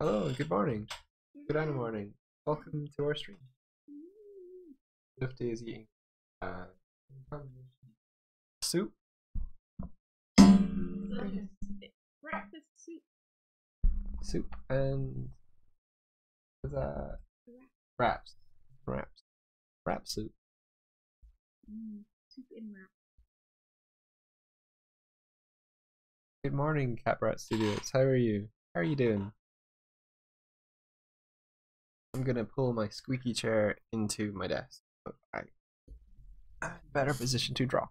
Hello, good morning. Good morning. Welcome to our stream. Swifty is eating uh, soup. Breakfast soup. Soup and wraps. Wrap soup. Soup in wrap. Good morning, Catbrat Studios. How are you? How are you doing? I'm gonna pull my squeaky chair into my desk. So I'm in better position to draw.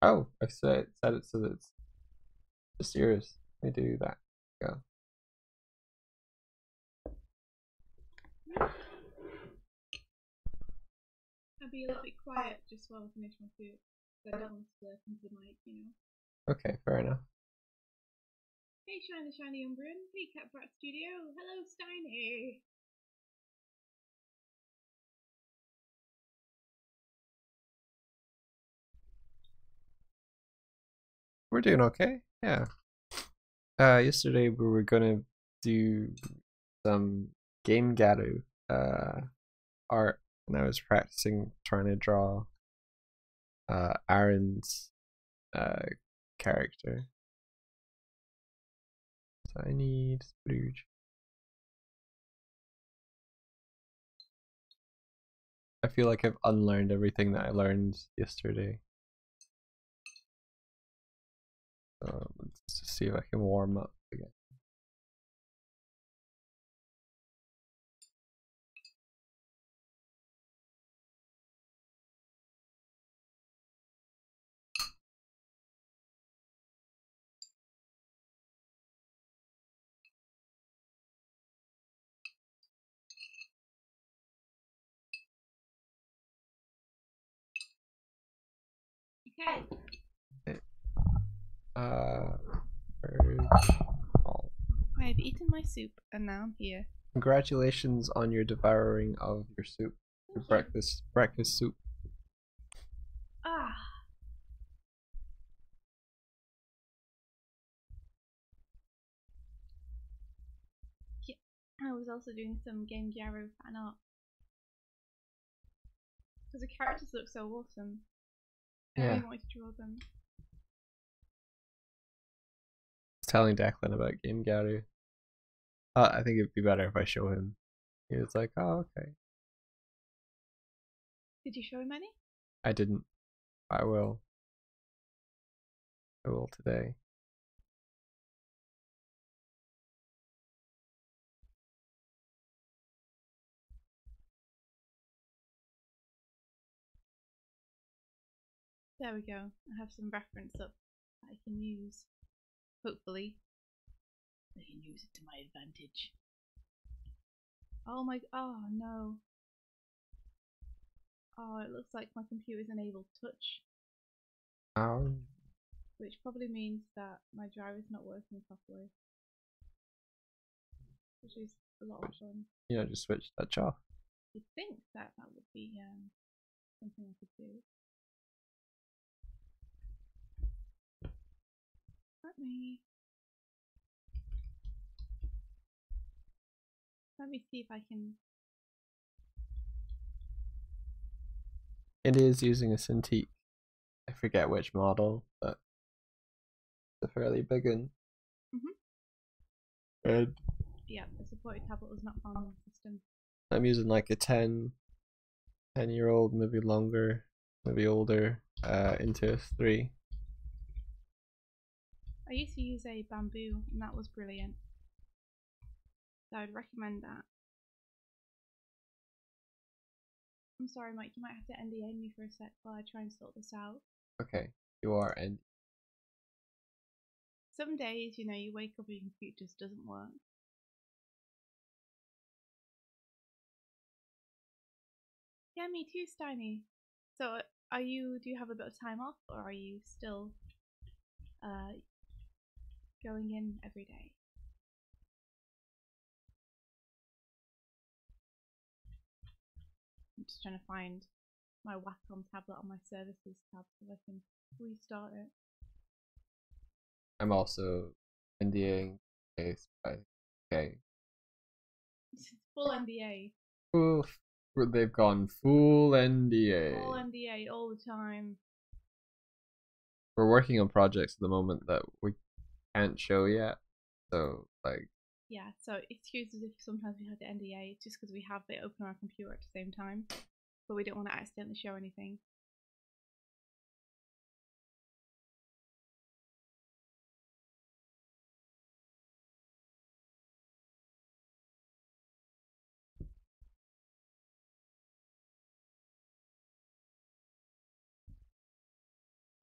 Oh, I set it so that it's just yours. Let me do that. Go. I'll be a little bit quiet just while I finish my food. So I don't want to slurp into the mic, you know. Okay, fair enough. Hey Shiny Umbran. Hey Catbrat Studio. Hello Steiny. We're doing okay. Yeah. Yesterday we were gonna do some game garu art, and I was practicing trying to draw Aaron's character. So I need splooge. I feel like I've unlearned everything that I learned yesterday. So let's just see if I can warm up again. Okay. I have eaten my soup and now I'm here. Congratulations on your devouring of your soup. Your breakfast soup. Ah. Yeah, I was also doing some Game Gyro fan art. Because the characters look so awesome. I really wanted to draw them. Telling Declan about Game Garu. I think it'd be better if I show him. He was like, oh, okay. Did you show him any? I didn't. I will. I will today. There we go. I have some reference up that I can use. Hopefully. I can use it to my advantage. Oh my, oh no. Oh, it looks like my computer's enabled touch. Which probably means that my driver's not working properly. Which is a lot of fun. You know, just switch touch off. You'd think that that would be something I could do. Let me see if I can. It is using a Cintiq. I forget which model, but it's a fairly big one. And yeah, the supported tablet was not found on the system. I'm using like a 10-year-old, maybe longer, maybe older, Intuos 3. I used to use a bamboo, and that was brilliant. So I'd recommend that. I'm sorry, Mike, you might have to NDA me for a sec while I try and sort this out. Okay, you are NDA. Some days, you know, you wake up and your computer just doesn't work. Yeah, me too, Steiny. So, do you have a bit of time off, or are you still going in every day? I'm just trying to find my Wacom tablet on my services tab so I can restart it. I'm also NDAing case by okay. It's full NDA. They've gone full NDA. Full NDA all the time. We're working on projects at the moment that we can't show yet. So like yeah, so excuse us if sometimes we have the NDA just because we have it open on our computer at the same time, but we don't want to accidentally show anything.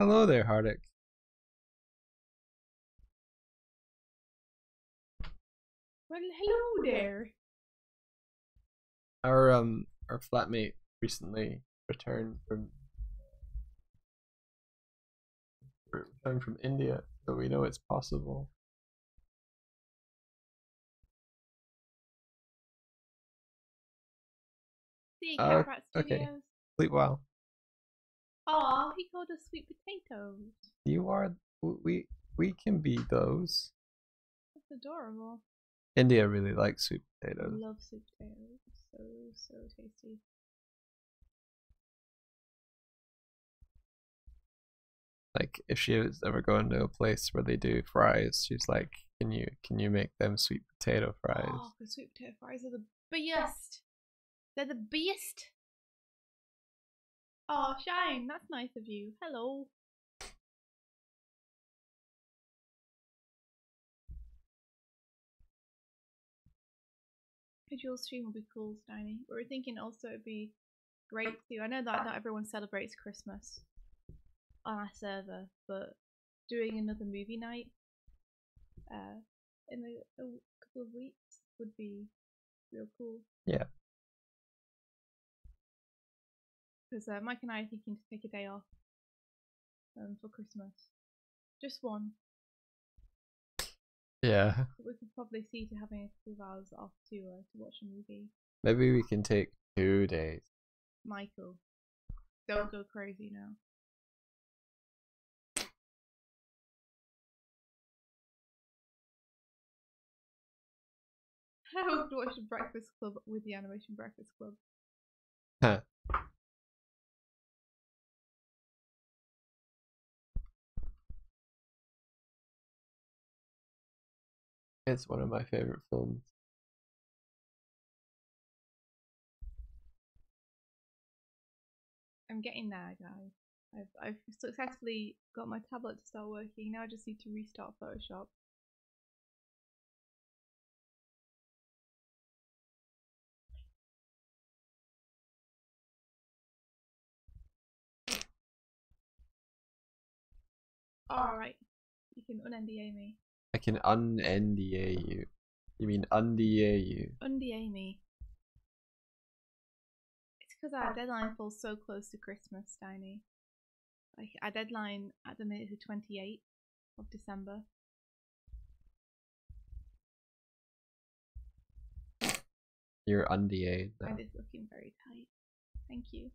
hello there, Hardick. Well, hello there. Our flatmate recently returned from India, so we know it's possible. See you, Cat Rat Studios. Okay. Sleep well. Aw, he called us sweet potatoes. You are we can be those. That's adorable. India really likes sweet potatoes. I love sweet potatoes. So tasty. Like if she was ever going to a place where they do fries, she's like, can you make them sweet potato fries? Oh, because sweet potato fries are the best. They're the best. Oh, Shine, that's nice of you. Hello. A dual stream would be cool, Steiny. We were thinking also it'd be great too. I know that not everyone celebrates Christmas on our server, but doing another movie night in a couple of weeks would be real cool. Yeah. Because Mike and I are thinking to take a day off for Christmas. Just one. Yeah. We could probably see to having a couple of hours off to watch a movie. Maybe we can take 2 days. Michael, don't go crazy now. I would watch the Breakfast Club with the Animation Breakfast Club. Huh. It's one of my favorite films. I'm getting there, guys. I've successfully got my tablet to start working. Now I just need to restart Photoshop. Alright. You can un-NDA me. I can un-NDA you. You mean undA you? Un-NDA me. It's because our deadline falls so close to Christmas, Steiny. Like, our deadline at the minute is the 28th of December. You're undA now. And it's looking very tight. Thank you.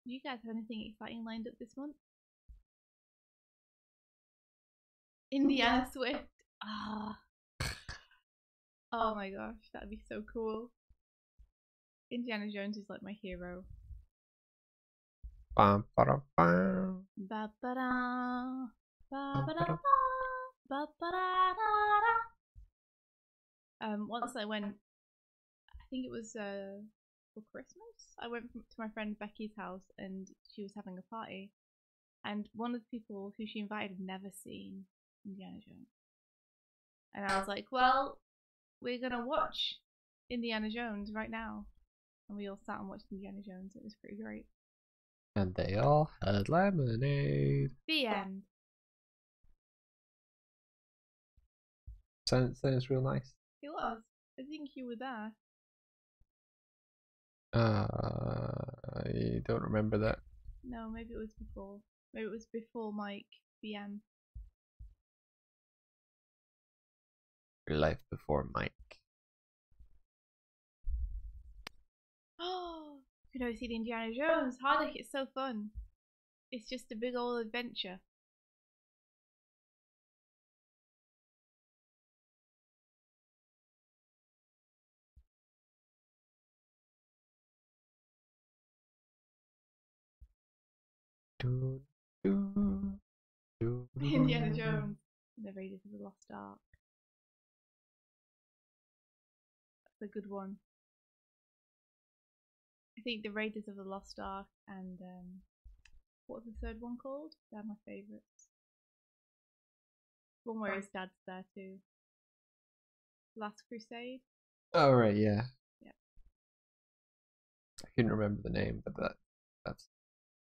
Do you guys have anything exciting lined up this month? Indiana Swift. Ah. Oh my gosh, that'd be so cool. Indiana Jones is like my hero. Bum, ba-dum, bum. Ba-ba-da, ba-ba-da, ba-ba-da-da-da. Once I went, I think it was for Christmas. I went to my friend Becky's house and she was having a party, and one of the people who she invited had never seen Indiana Jones, and I was like, "Well, we're gonna watch Indiana Jones right now," and we all sat and watched Indiana Jones. It was pretty great. And they all had lemonade. The end. Sounds real nice. It was. I think you were there. I don't remember that. No, maybe it was before. Maybe it was before Mike BM. Your life before Mike. Oh, you know, see the Indiana Jones. Hardick, it's so fun. It's just a big old adventure. Indiana Jones and the Raiders of the Lost Ark. That's a good one. I think the Raiders of the Lost Ark and what was the third one called? They're my favourites. One where his dad's there too. Last Crusade. Oh right, yeah. Yeah. I couldn't remember the name, but that's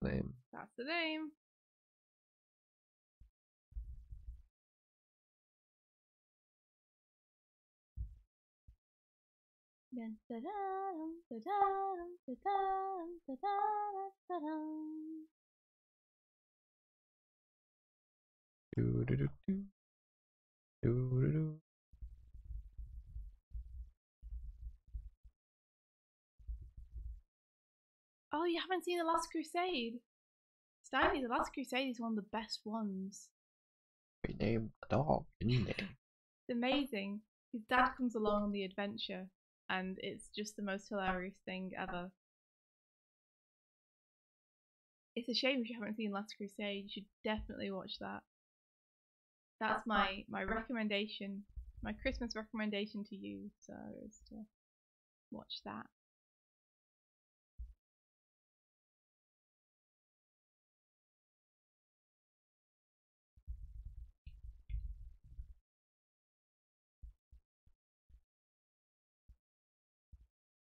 the name. That's the name. Oh, you haven't seen The Last Crusade? Steiny, The Last Crusade is one of the best ones. We named the dog, didn't they? It's amazing. His dad comes along on the adventure, and it's just the most hilarious thing ever. It's a shame if you haven't seen Last Crusade. You should definitely watch that. That's my recommendation, my Christmas recommendation to you, so is to watch that.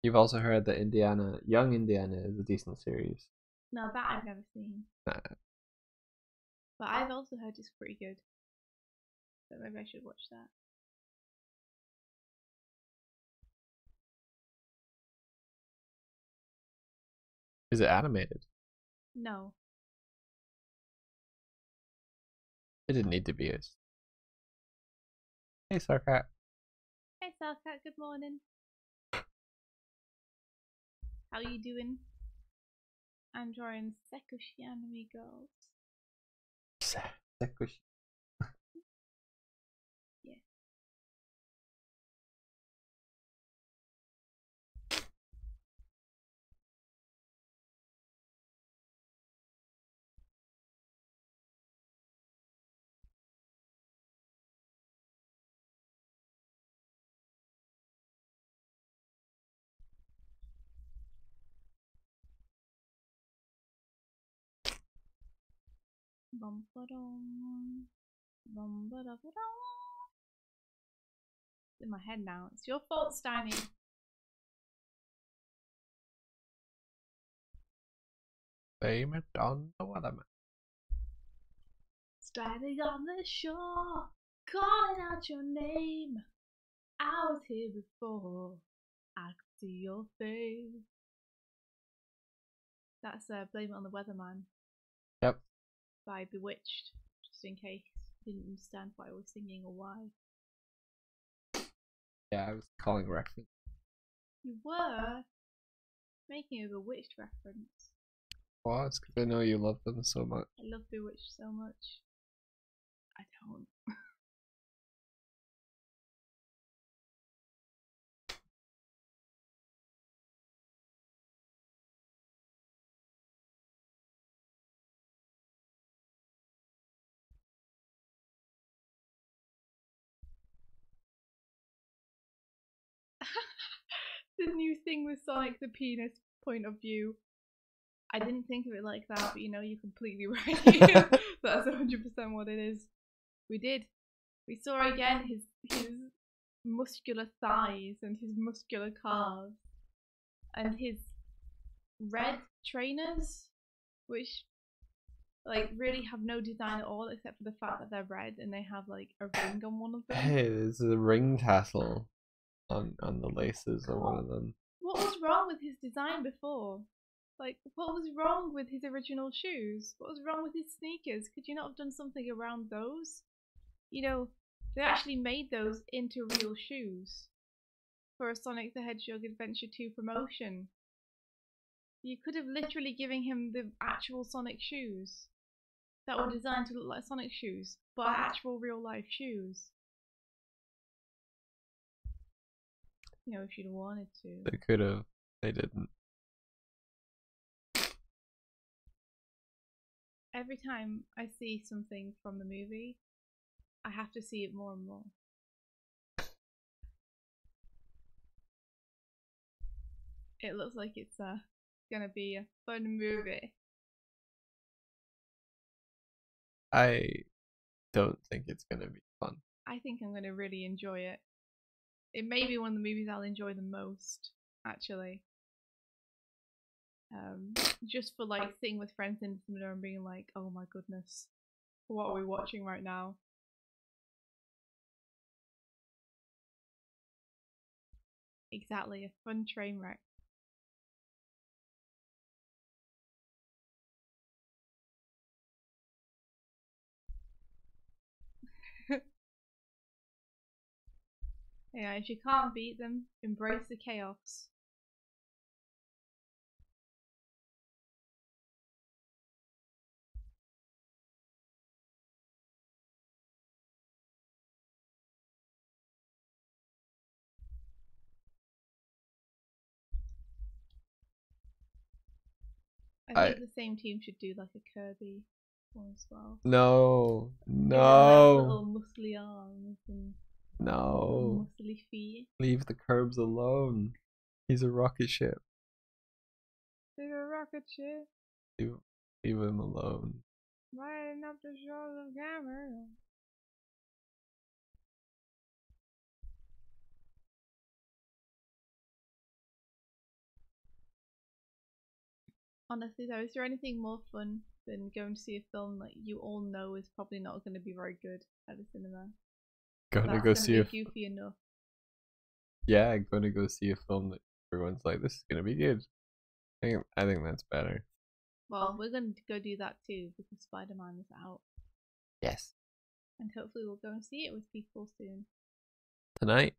You've also heard that Young Indiana is a decent series. No, that I've never seen. Nah. But I've also heard it's pretty good. So maybe I should watch that. Is it animated? No. It didn't need to be. Hey, Sarkat. Hey Salcat, good morning. How you doing? I'm drawing Sekushi anime girls. Sekushi. Yeah. Bum ba dum. Bum ba da ba dum. It's in my head now. It's your fault, Steiny. Blame it on the weatherman. Standing on the shore, calling out your name. I was here before, I could see your face. That's Blame It on the Weatherman. Yep. By Bewitched, just in case you didn't understand what I was singing or why. Yeah, I was calling reference. You were making a Bewitched reference. Well, it's because I know you love them so much. I love Bewitched so much. I don't. The new thing with Sonic the Penis point of view. I didn't think of it like that, but you know, you're completely right. That's 100% what it is. We did. We saw again his muscular thighs and his muscular calves and his red trainers. which like really have no design at all except for the fact that they're red and they have like a ring on one of them. Hey, there's a ring tassel on the laces of one of them. What was wrong with his design before? Like, what was wrong with his original shoes? What was wrong with his sneakers? Could you not have done something around those? You know, they actually made those into real shoes for a Sonic the Hedgehog Adventure 2 promotion. You could have literally given him the actual Sonic shoes that were designed to look like Sonic shoes, but actual real life shoes. You know, if you'd wanted to. They could have. They didn't. Every time I see something from the movie, I have to see it more and more. It looks like it's gonna be a fun movie. I don't think it's gonna be fun. I think I'm gonna really enjoy it. It may be one of the movies I'll enjoy the most, actually. Just for like sitting with friends in the cinema and being like, oh my goodness, what are we watching right now? Exactly, a fun train wreck. Yeah, if you can't beat them, embrace the chaos. I think the same team should do like a Kirby one as well. No, Give him like no, little muscly arms and no. muscly feet. Leave the curbs alone. He's a rocket ship. He's a rocket ship. Leave him alone. Riding up the shores of Cameron. Honestly though, is there anything more fun than going to see a film that you all know is probably not going to be very good at the cinema? Gonna go see a goofy enough. Yeah, gonna go see a film that everyone's like, this is gonna be good. I think that's better. Well, we're going to go do that too because Spider-Man is out. Yes. And hopefully we'll go and see it with people soon. Tonight?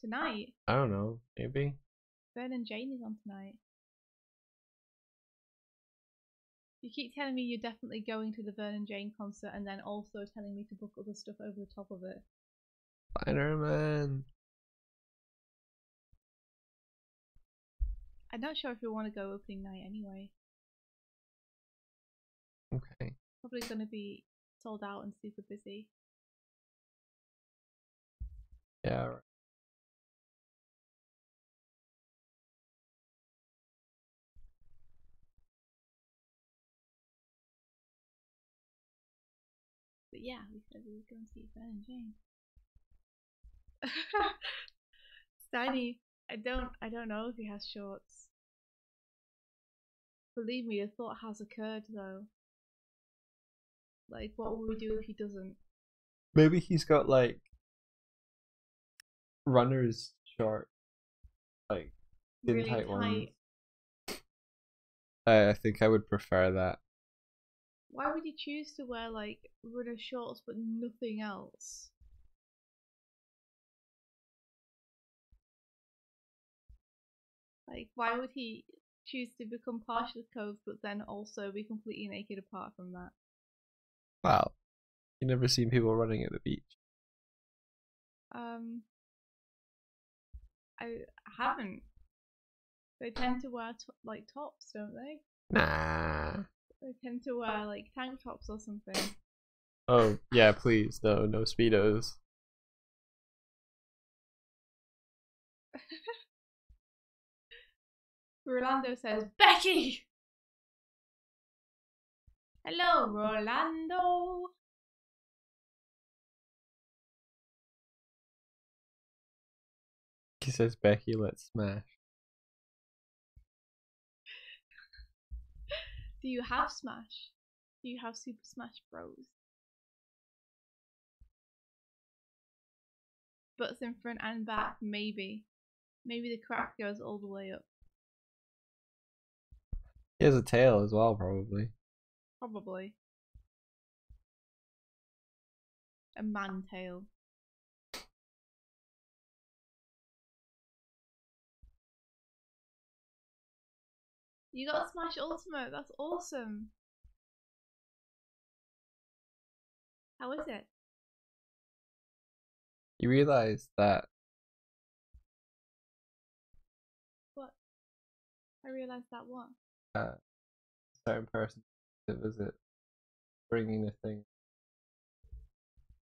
Tonight? I don't know. Maybe. Ben and Jane is on tonight. You keep telling me you're definitely going to the Vern and Jane concert and then also telling me to book other stuff over the top of it. Spider-Man. I'm not sure if you want to go opening night anyway. Okay. Probably going to be sold out and super busy. Yeah. Right. But yeah, we said we were going to see Ben and Jane. Steiny, I don't know if he has shorts. Believe me, a thought has occurred though. Like, what will we do if he doesn't? Maybe he's got like runner's short, like thin Really tight ones. tight. I think I would prefer that. Why would you choose to wear like runner shorts but nothing else? Like, why would he choose to become partially clothed but then also be completely naked apart from that? Wow. You never seen people running at the beach? I haven't. They tend to wear like tops, don't they? Nah. They tend to wear like tank tops or something. Oh, yeah, please. No Speedos. Rolando says, Becky! Hello, Rolando! He says, Becky, let's smash. Do you have Smash? Do you have Super Smash Bros? Butts in front and back, maybe. Maybe the crack goes all the way up. He has a tail as well, probably. Probably. A man tail. You got Smash Ultimate, that's awesome. How is it? You realize that What? I realised that what? a certain person to visit bringing a thing.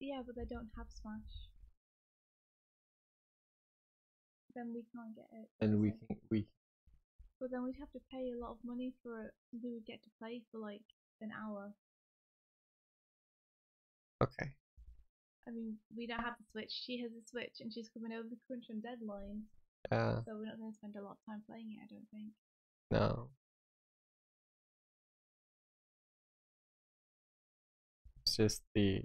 Yeah, but they don't have Smash. Then we can't get it. And we. But then we'd have to pay a lot of money for it. We would get to play for like an hour. Okay. I mean, we don't have the Switch. She has a Switch, and she's coming over the crunch on deadline. Yeah. So we're not going to spend a lot of time playing it, I don't think. No. It's just the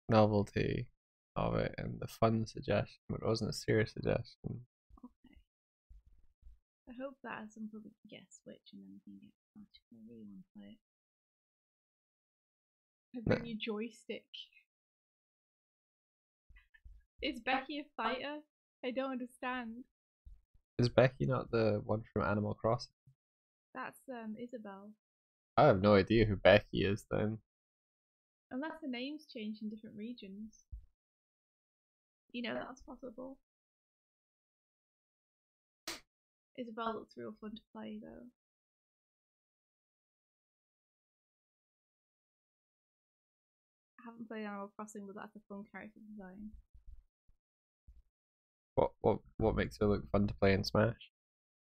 novelty of it and the fun suggestion, but it wasn't a serious suggestion. Okay. I hope that at some point we can get a Switch and then we can get Smash. I really want to play it. I bring you joystick. Is Becky a fighter? I don't understand. Is Becky not the one from Animal Crossing? That's Isabel. I have no idea who Becky is then. Unless the names change in different regions. You know that's possible. Isabel looks real fun to play though. I haven't played Animal Crossing, but that's a fun character design. What makes her look fun to play in Smash?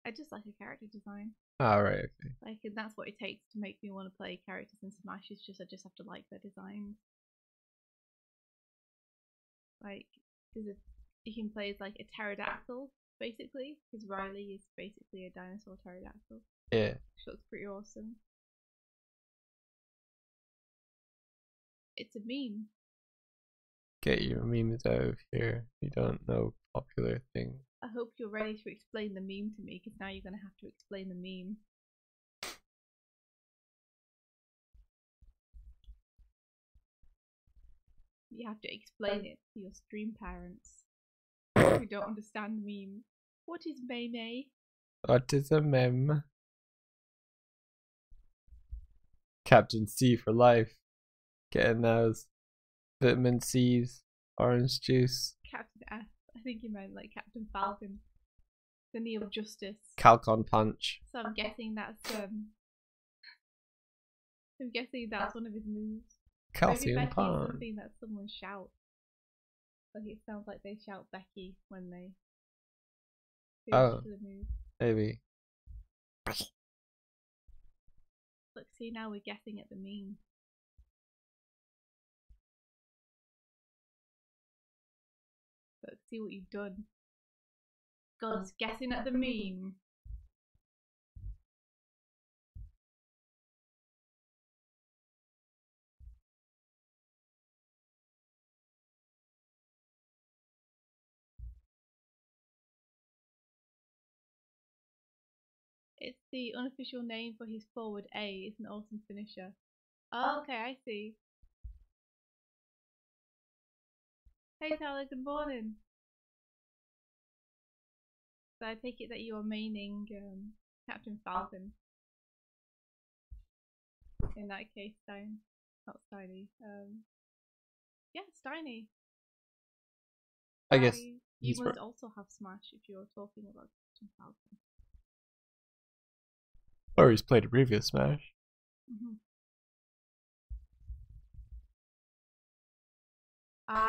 I just like a character design. Ah, right, okay. Like, and that's what it takes to make me want to play characters in Smash. It's just I just have to like their designs. Like, you can play as like a pterodactyl basically, because Riley is basically a dinosaur pterodactyl. Yeah. Which looks pretty awesome. It's a meme. Get your memes out of here. You don't know popular things. I hope you're ready to explain the meme to me, because now you're going to have to explain the meme. You have to explain it to your stream parents who don't understand the meme. What is May? What is a meme? Captain C for life. Getting those vitamin C's, orange juice. Captain F. I think you meant like Captain Falcon. The Knee of Justice. Calcon punch. So I'm guessing that's one of his moves. Calcium Maybe Becky punch. is something that someone shouts. Like it sounds like they shout Becky when they do the move. Maybe. Look, see, now we're guessing at the meme. Look, see what you've done. God's guessing at the meme. It's the unofficial name for his forward A. It's an awesome finisher. Oh, okay, I see. Hey Tyler, good morning. So I take it that you are maining Captain Falcon. In that case, not Steiny. Yeah, Steiny. I guess you must also have Smash if you're talking about Captain Falcon. Or he's played a previous Smash.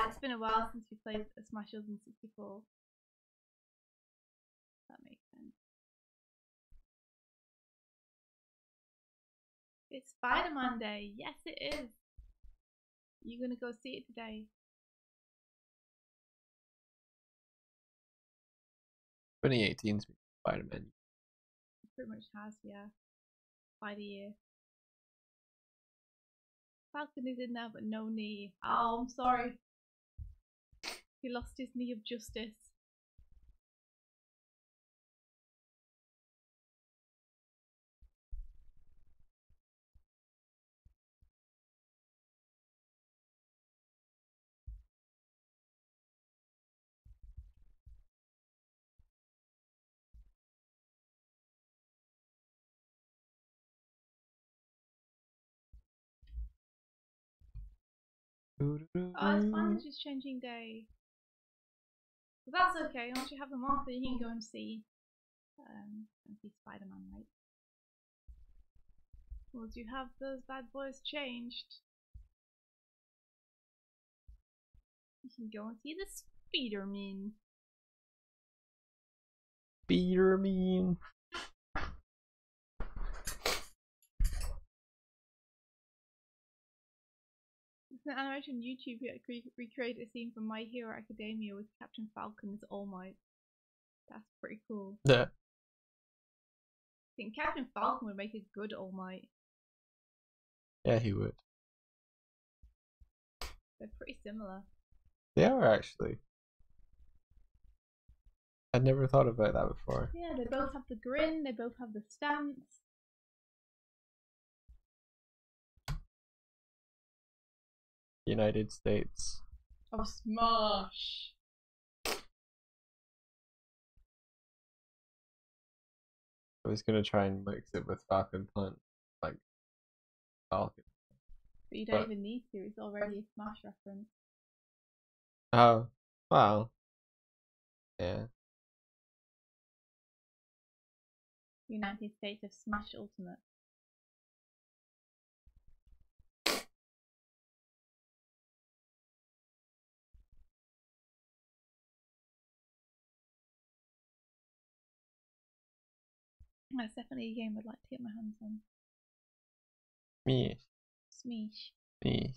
It's been a while since we played a Smash Other than 64. That makes sense. It's Spider-Man Day. Yes, it is. You're gonna go see it today. 2018's Spider-Man. pretty much has, yeah. By the year. Falcon is in there, but no knee. Oh, I'm sorry. He lost his knee of justice. Oh, it's fine, it's just changing day. But that's okay, once you have them off, then you can go and see Spider-Man, right? Once you have those bad boys changed, you can go and see the Spider-Man. Spider-Man. It's an animation YouTube recreated a scene from My Hero Academia with Captain Falcon as All Might. That's pretty cool. Yeah. I think Captain Falcon would make a good All Might. Yeah, he would. They're pretty similar. They are actually. I'd never thought about that before. Yeah, they both have the grin, they both have the stance. United States of Smash. I was gonna try and mix it with Falcon Punch, like Falcon. But you don't even need to, it's already a Smash reference. Oh, wow. Yeah. United States of Smash Ultimate. That's definitely a game I'd like to get my hands on. Me. Smeesh. Me.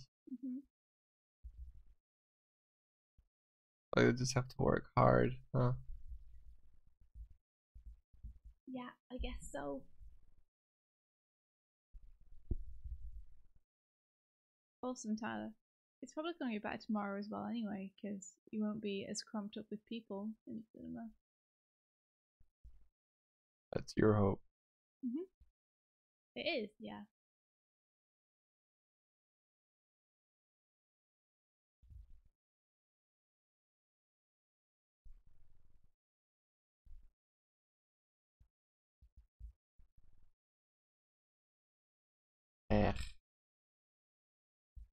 I just have to work hard, huh? Yeah, I guess so. Awesome, Tyler. It's probably going to be better tomorrow as well anyway, because you won't be as cramped up with people in the cinema. That's your hope. It is, yeah.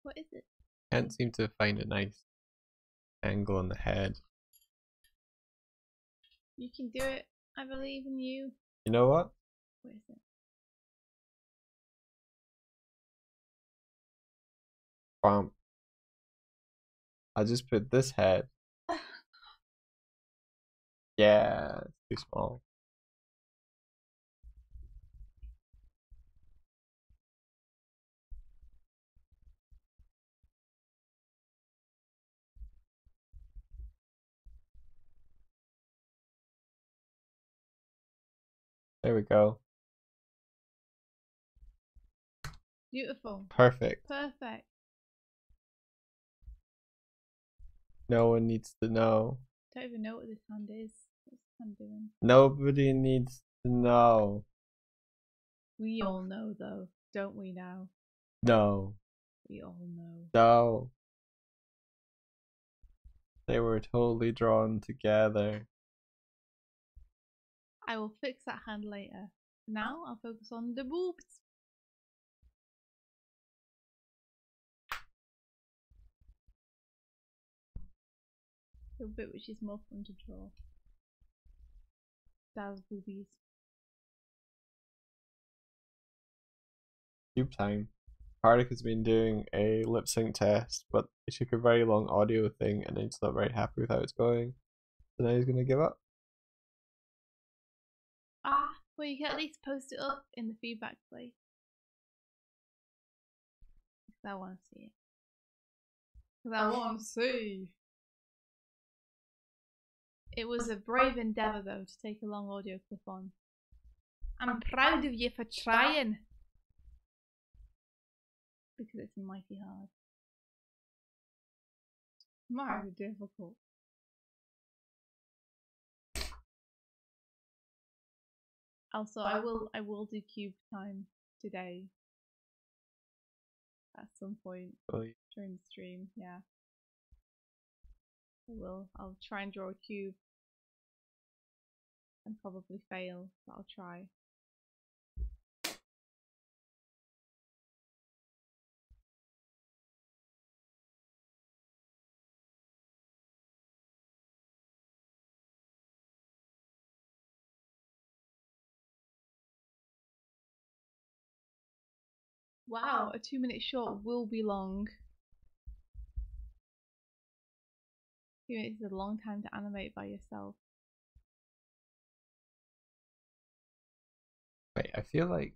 What is it? Can't seem to find a nice angle on the head. You can do it. I believe in you. You know what? What is it? Bump. I just put this head. Yeah, it's too small. There we go. Beautiful. Perfect. Perfect. No one needs to know. Don't even know what this hand is. What's this hand doing? Nobody needs to know. We all know though, don't we now? No. We all know. No. They were totally drawn together. I will fix that hand later. Now I'll focus on the boobs. The bit which is more fun to draw. That's boobies. Tube time. Hardik has been doing a lip sync test, but it took a very long audio thing and he's not very happy with how it's going. So now he's gonna give up. Ah, well you can at least post it up in the feedback place. Because I want to see it. Because I want to see. It was a brave endeavour though to take a long audio clip on. I'm proud of you for trying. Because it's mighty hard. Mighty difficult. Also, I will do cube time today. At some point during the stream, yeah. I will. I'll try and draw a cube. And probably fail, but I'll try. Wow, a 2-minute short will be long. 2 minutes is a long time to animate by yourself. Wait, I feel like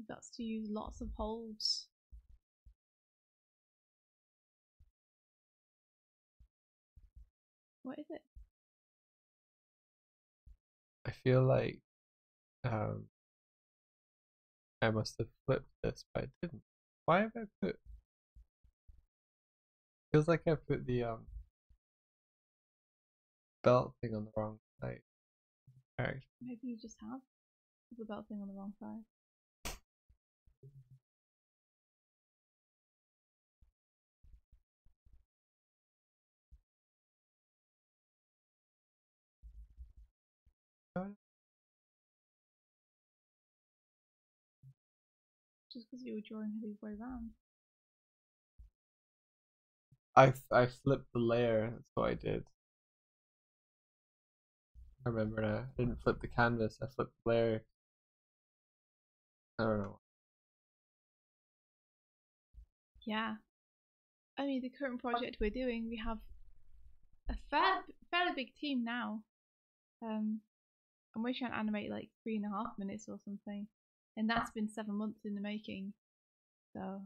That's to use lots of holds. What is it? I feel like I must have flipped this, but I didn't. Why have I put? Feels like I put the belt thing on the wrong side. Alright. Maybe you just have the belt thing on the wrong side. Just because you were drawing the way around. I flipped the layer. That's what I did. I remember now. I didn't flip the canvas. I flipped the layer. I don't know. Yeah. I mean, the current project we're doing, we have a fairly big team now. And we're trying to animate like 3.5 minutes or something, and that's been 7 months in the making. So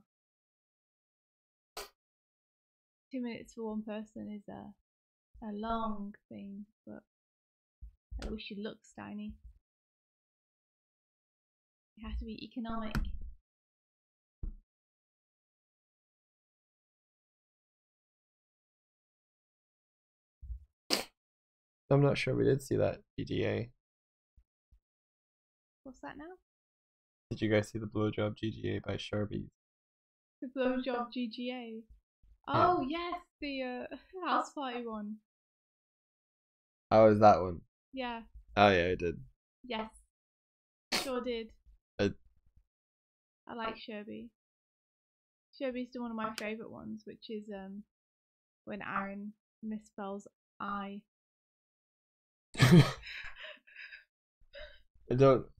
2 minutes for one person is a long thing, but I wish it looks tiny. It has to be economic. I'm not sure we did see that GGA. What's that now? Did you guys see the blowjob GGA by Sharby? The blowjob GGA. Oh yes, the house party one. How was that one? Yeah. Oh yeah, I did. Yes. Sure did. I like Sherby. Sherby's one of my favourite ones, which is when Aaron misspells I.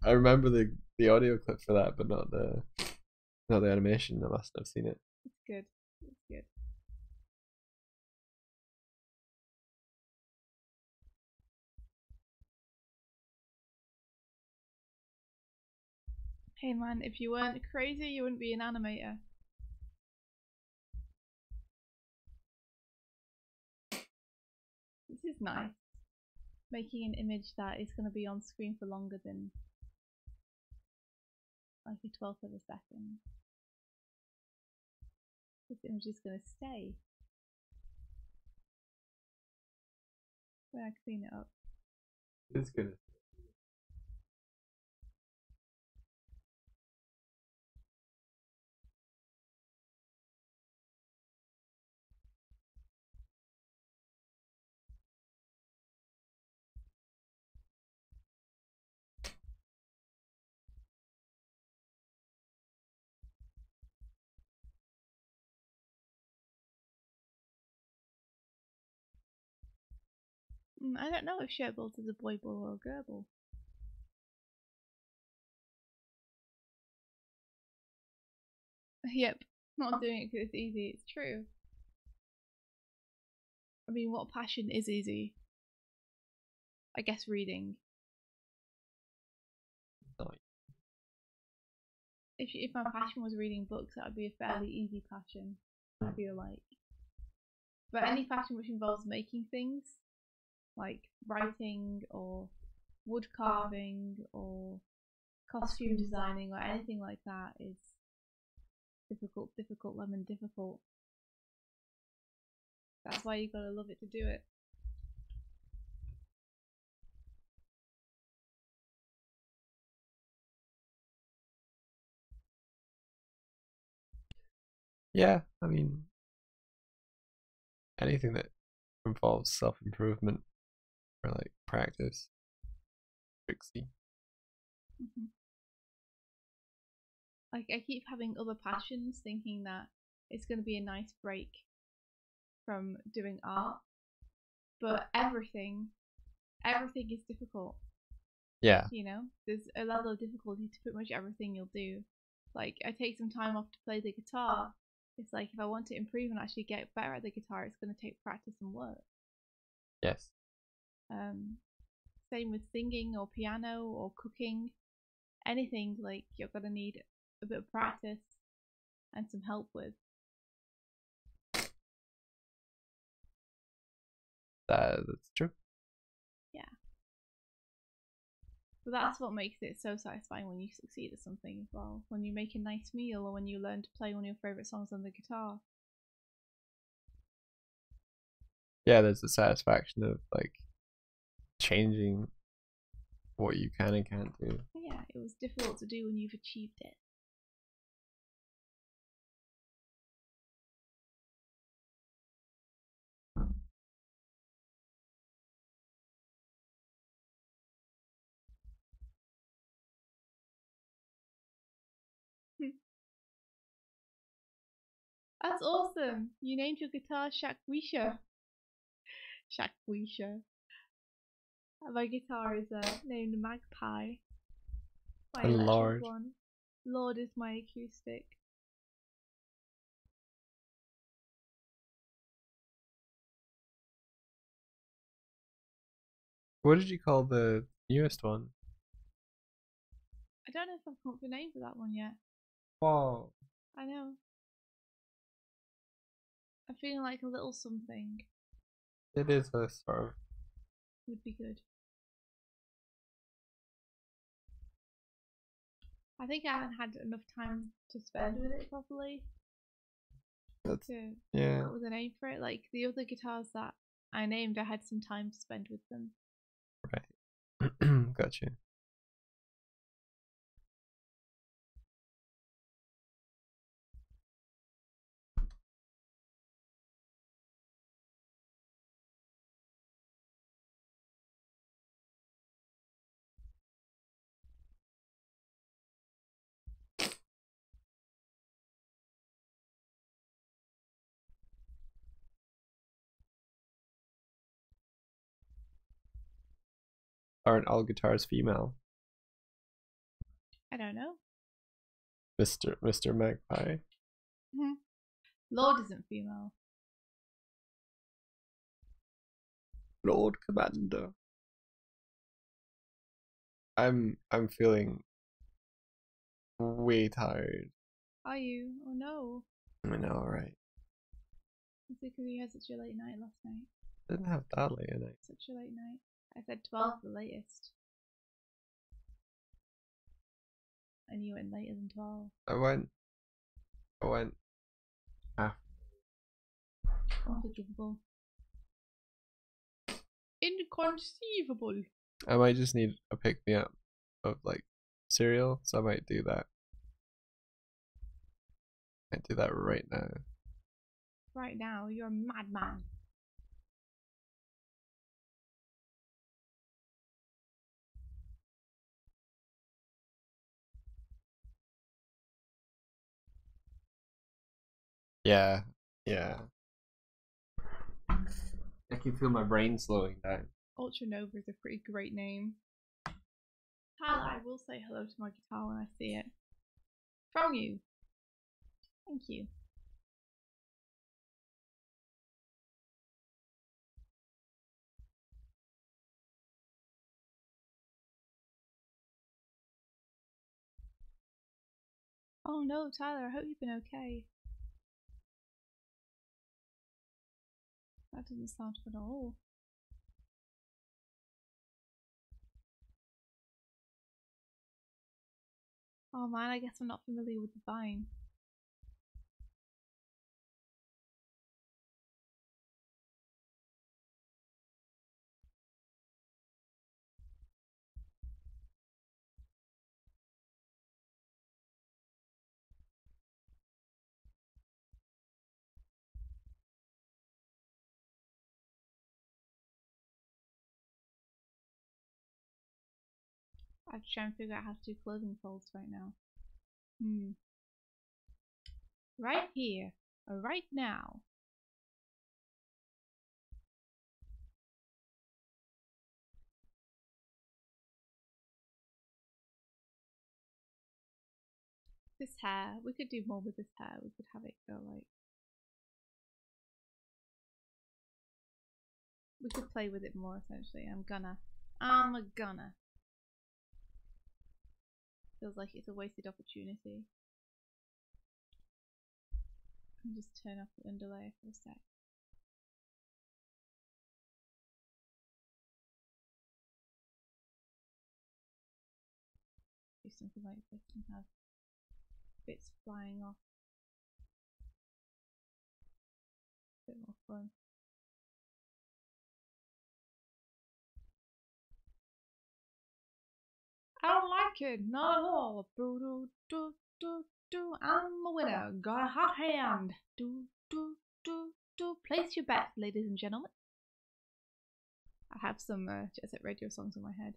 I remember the audio clip for that, but not the animation. I must have seen it. It's good. It's good. Hey man, if you weren't crazy, you wouldn't be an animator. This is nice. Making an image that is going to be on screen for longer than like a 12th of a second. This image is going to stay. When I clean it up. It's good. I don't know if Shirtballs is a boy ball or a girl ball. Yep, not doing it because it's easy, it's true. I mean, what passion is easy? I guess reading. If my passion was reading books, that would be a fairly easy passion, I feel like. But any passion which involves making things, like writing or wood carving or costume designing or anything like that is difficult, lemon, difficult. That's why you gotta love it to do it. Yeah, I mean, anything that involves self-improvement or like practice, tricksy. Mm-hmm. Like I keep having other passions, thinking that it's gonna be a nice break from doing art, but everything is difficult. Yeah. You know, there's a level of difficulty to pretty much everything you'll do. Like I take some time off to play the guitar. It's like if I want to improve and actually get better at the guitar, it's going to take practice and work. Yes. Same with singing or piano or cooking. Anything like you're going to need a bit of practice and some help with. That's true. Yeah. But that's what makes it so satisfying when you succeed at something as well. When you make a nice meal or when you learn to play one of your favourite songs on the guitar. Yeah, there's the satisfaction of like changing what you can and can't do. Yeah, it was difficult to do when you've achieved it. That's awesome. You named your guitar Shakwisha. Shakwisha. My guitar is named Magpie. My And electric Lord. one. Lord is my acoustic. What did you call the newest one? I don't know if I've come up with a name for that one yet. Whoa. I know. I'm feeling like a little something It is a sort of. would be good. I think I haven't had enough time to spend with it properly. That's, to yeah. come up with a name for it. Like the other guitars that I named, I had some time to spend with them. Right. Gotcha. Aren't all guitars female? I don't know. Mr. Magpie. Lord isn't female. Lord Commander. I'm feeling way tired. Are you? Oh no. I know, right? Is it because you had such a late night last night? I didn't have that late a night. Such a late night. I said 12 the latest. And you went later than 12. I went half. Unforgivable. Inconceivable. I might just need a pick me up of like cereal, so I might do that. I do that right now. Right now, you're a madman. Yeah, yeah. I can feel my brain slowing down. Ultra Nova is a pretty great name. Tyler, I will say hello to my guitar when I see it. From you. Thank you. Oh no, Tyler, I hope you've been okay. That doesn't sound good at all. Oh man, I guess I'm not familiar with the vine. I have to try and figure out how to do clothing folds right now. Right here, or right now. This hair, we could do more with this hair. We could have it go like. We could play with it more essentially. I'm a gonna. Feels like it's a wasted opportunity. I'll just turn off the underlay for a sec. Do something like this and have bits flying off. A bit more fun. I don't like it, not at all. I'm a winner, got a hot hand. Place your bets, ladies and gentlemen. I have some Jet Set Radio songs in my head.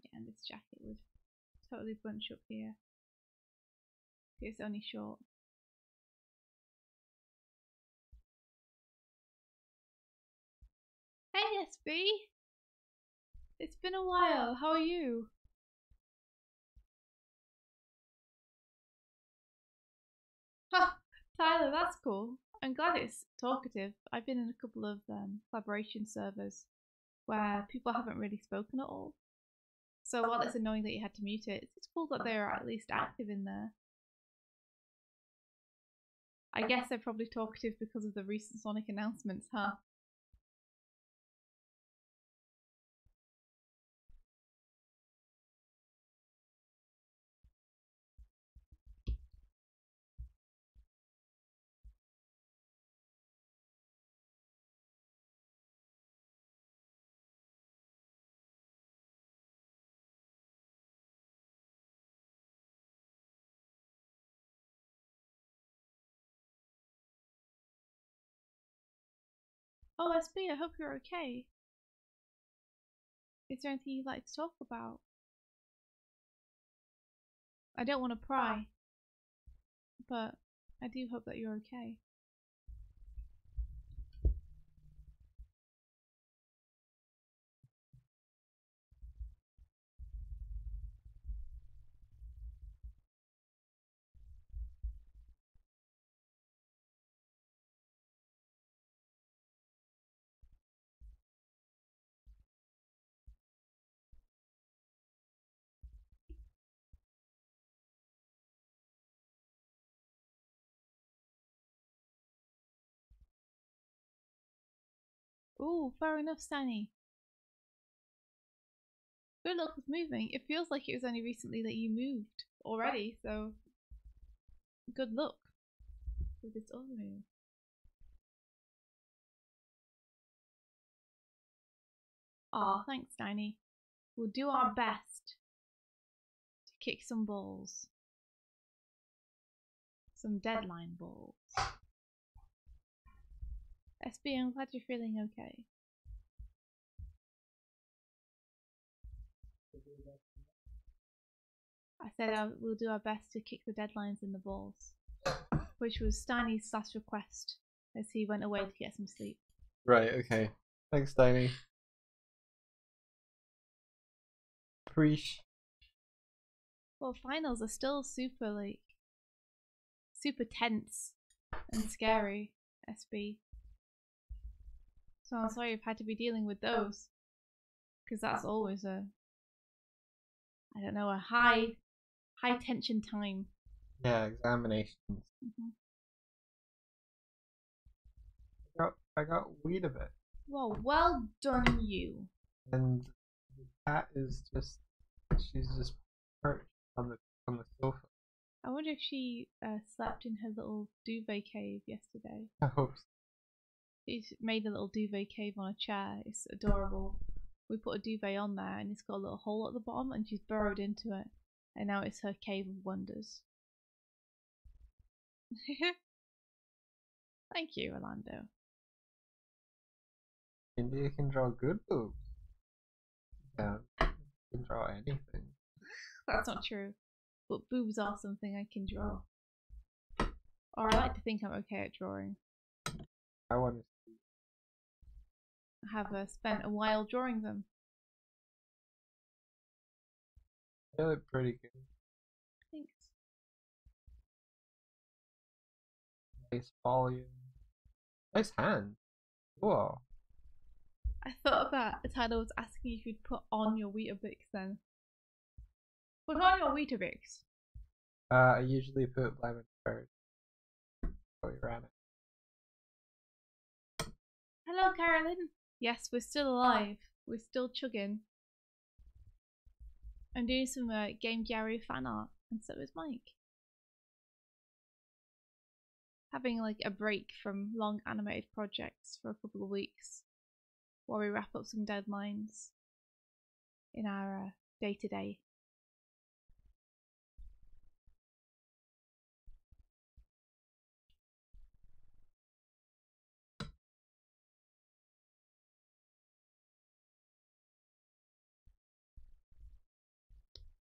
Yeah, and this jacket would totally bunch up here. It's only short. Hey SB! It's been a while, how are you? Ha! Tyler, that's cool. I'm glad it's talkative. I've been in a couple of collaboration servers where people haven't really spoken at all. So while it's annoying that you had to mute it, it's cool that they're at least active in there. I guess they're probably talkative because of the recent Sonic announcements, huh? Oh, SB, I hope you're okay. Is there anything you'd like to talk about? I don't want to pry, but I do hope that you're okay. Ooh, fair enough, Stanny. Good luck with moving. It feels like it was only recently that you moved already, so good luck with this other move. Aw, thanks, Steiny. We'll do our best to kick some balls. Some deadline balls. SB, I'm glad you're feeling okay. I said we'll do our best to kick the deadlines in the balls, which was Steiny's last request as he went away to get some sleep. Right, okay. Thanks, Steiny. Preach. Well, finals are still super tense and scary, SB. So I'm sorry I've had to be dealing with those. Because that's always a, I don't know, a high tension time. Yeah, examinations. I got weed a bit. Well done, you. And the cat is just, she's just perched on the sofa. I wonder if she slept in her little duvet cave yesterday. I hope so. She's made a little duvet cave on a chair. It's adorable. We put a duvet on there and it's got a little hole at the bottom and she's burrowed into it. And now it's her cave of wonders. Thank you, Orlando. India can draw good boobs. Yeah, can draw anything. That's not true. But boobs are something I can draw. Or I like to think I'm okay at drawing. I want to see. I have spent a while drawing them. They look pretty good. Thanks. Nice volume. Nice hand. Whoa. I thought that Tyler was asking if you'd put on your Weetabix then. Put on your Weetabix. I usually put lemon first. Oh, you ran it. Hello, Carolyn. Yes, we're still alive. We're still chugging. I'm doing some Game Gary fan art, and so is Mike. Having like a break from long animated projects for a couple of weeks while we wrap up some deadlines in our day-to-day.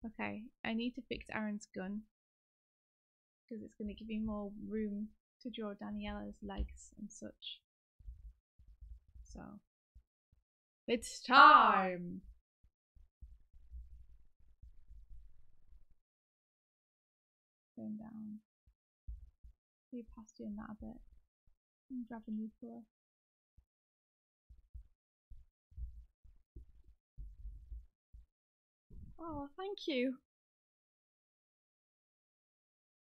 Okay, I need to fix Aaron's gun because it's going to give me more room to draw Daniela's legs and such. So, it's time! Turn down. The opacity on that a bit. And grab a new colour. Oh, thank you.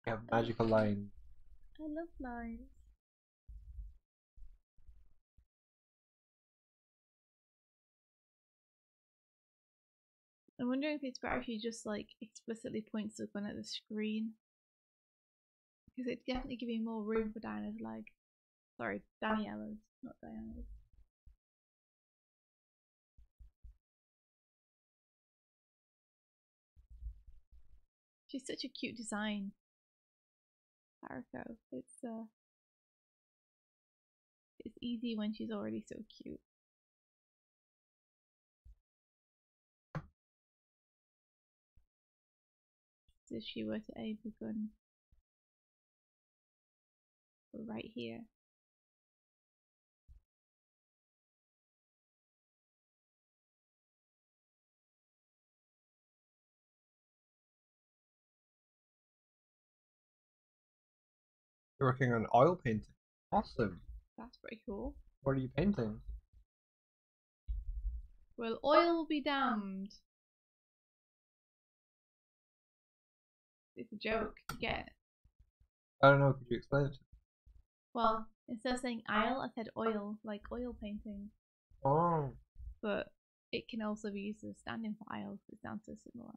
You have magical lines. I love lines. I'm wondering if it's better if you just like explicitly point the gun at the screen. Because it's definitely giving more room for Diana's leg. Sorry, Daniela's, not Diana's. She's such a cute design. Hariko. It's easy when she's already so cute. As if she were to aim the gun right here. You're working on oil painting. Awesome. That's pretty cool. What are you painting? Well, oil be damned. It's a joke. You get it? I don't know. Could you explain it to me? Well, instead of saying aisle, I said oil, like oil painting. Oh. But it can also be used as a stand-in for aisle because it sounds so similar.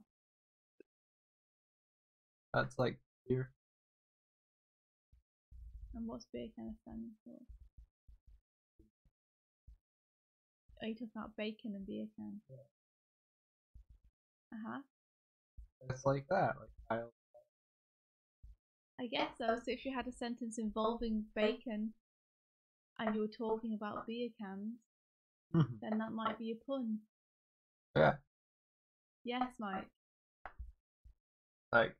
That's like beer. And what's beer kind of standing for? Are you talking about bacon and beer can? Yeah. Uh-huh. It's like that. Like aisle. I guess so. So if you had a sentence involving bacon and you were talking about beer cans, then that might be a pun. Yeah. Yes, Mike. Like,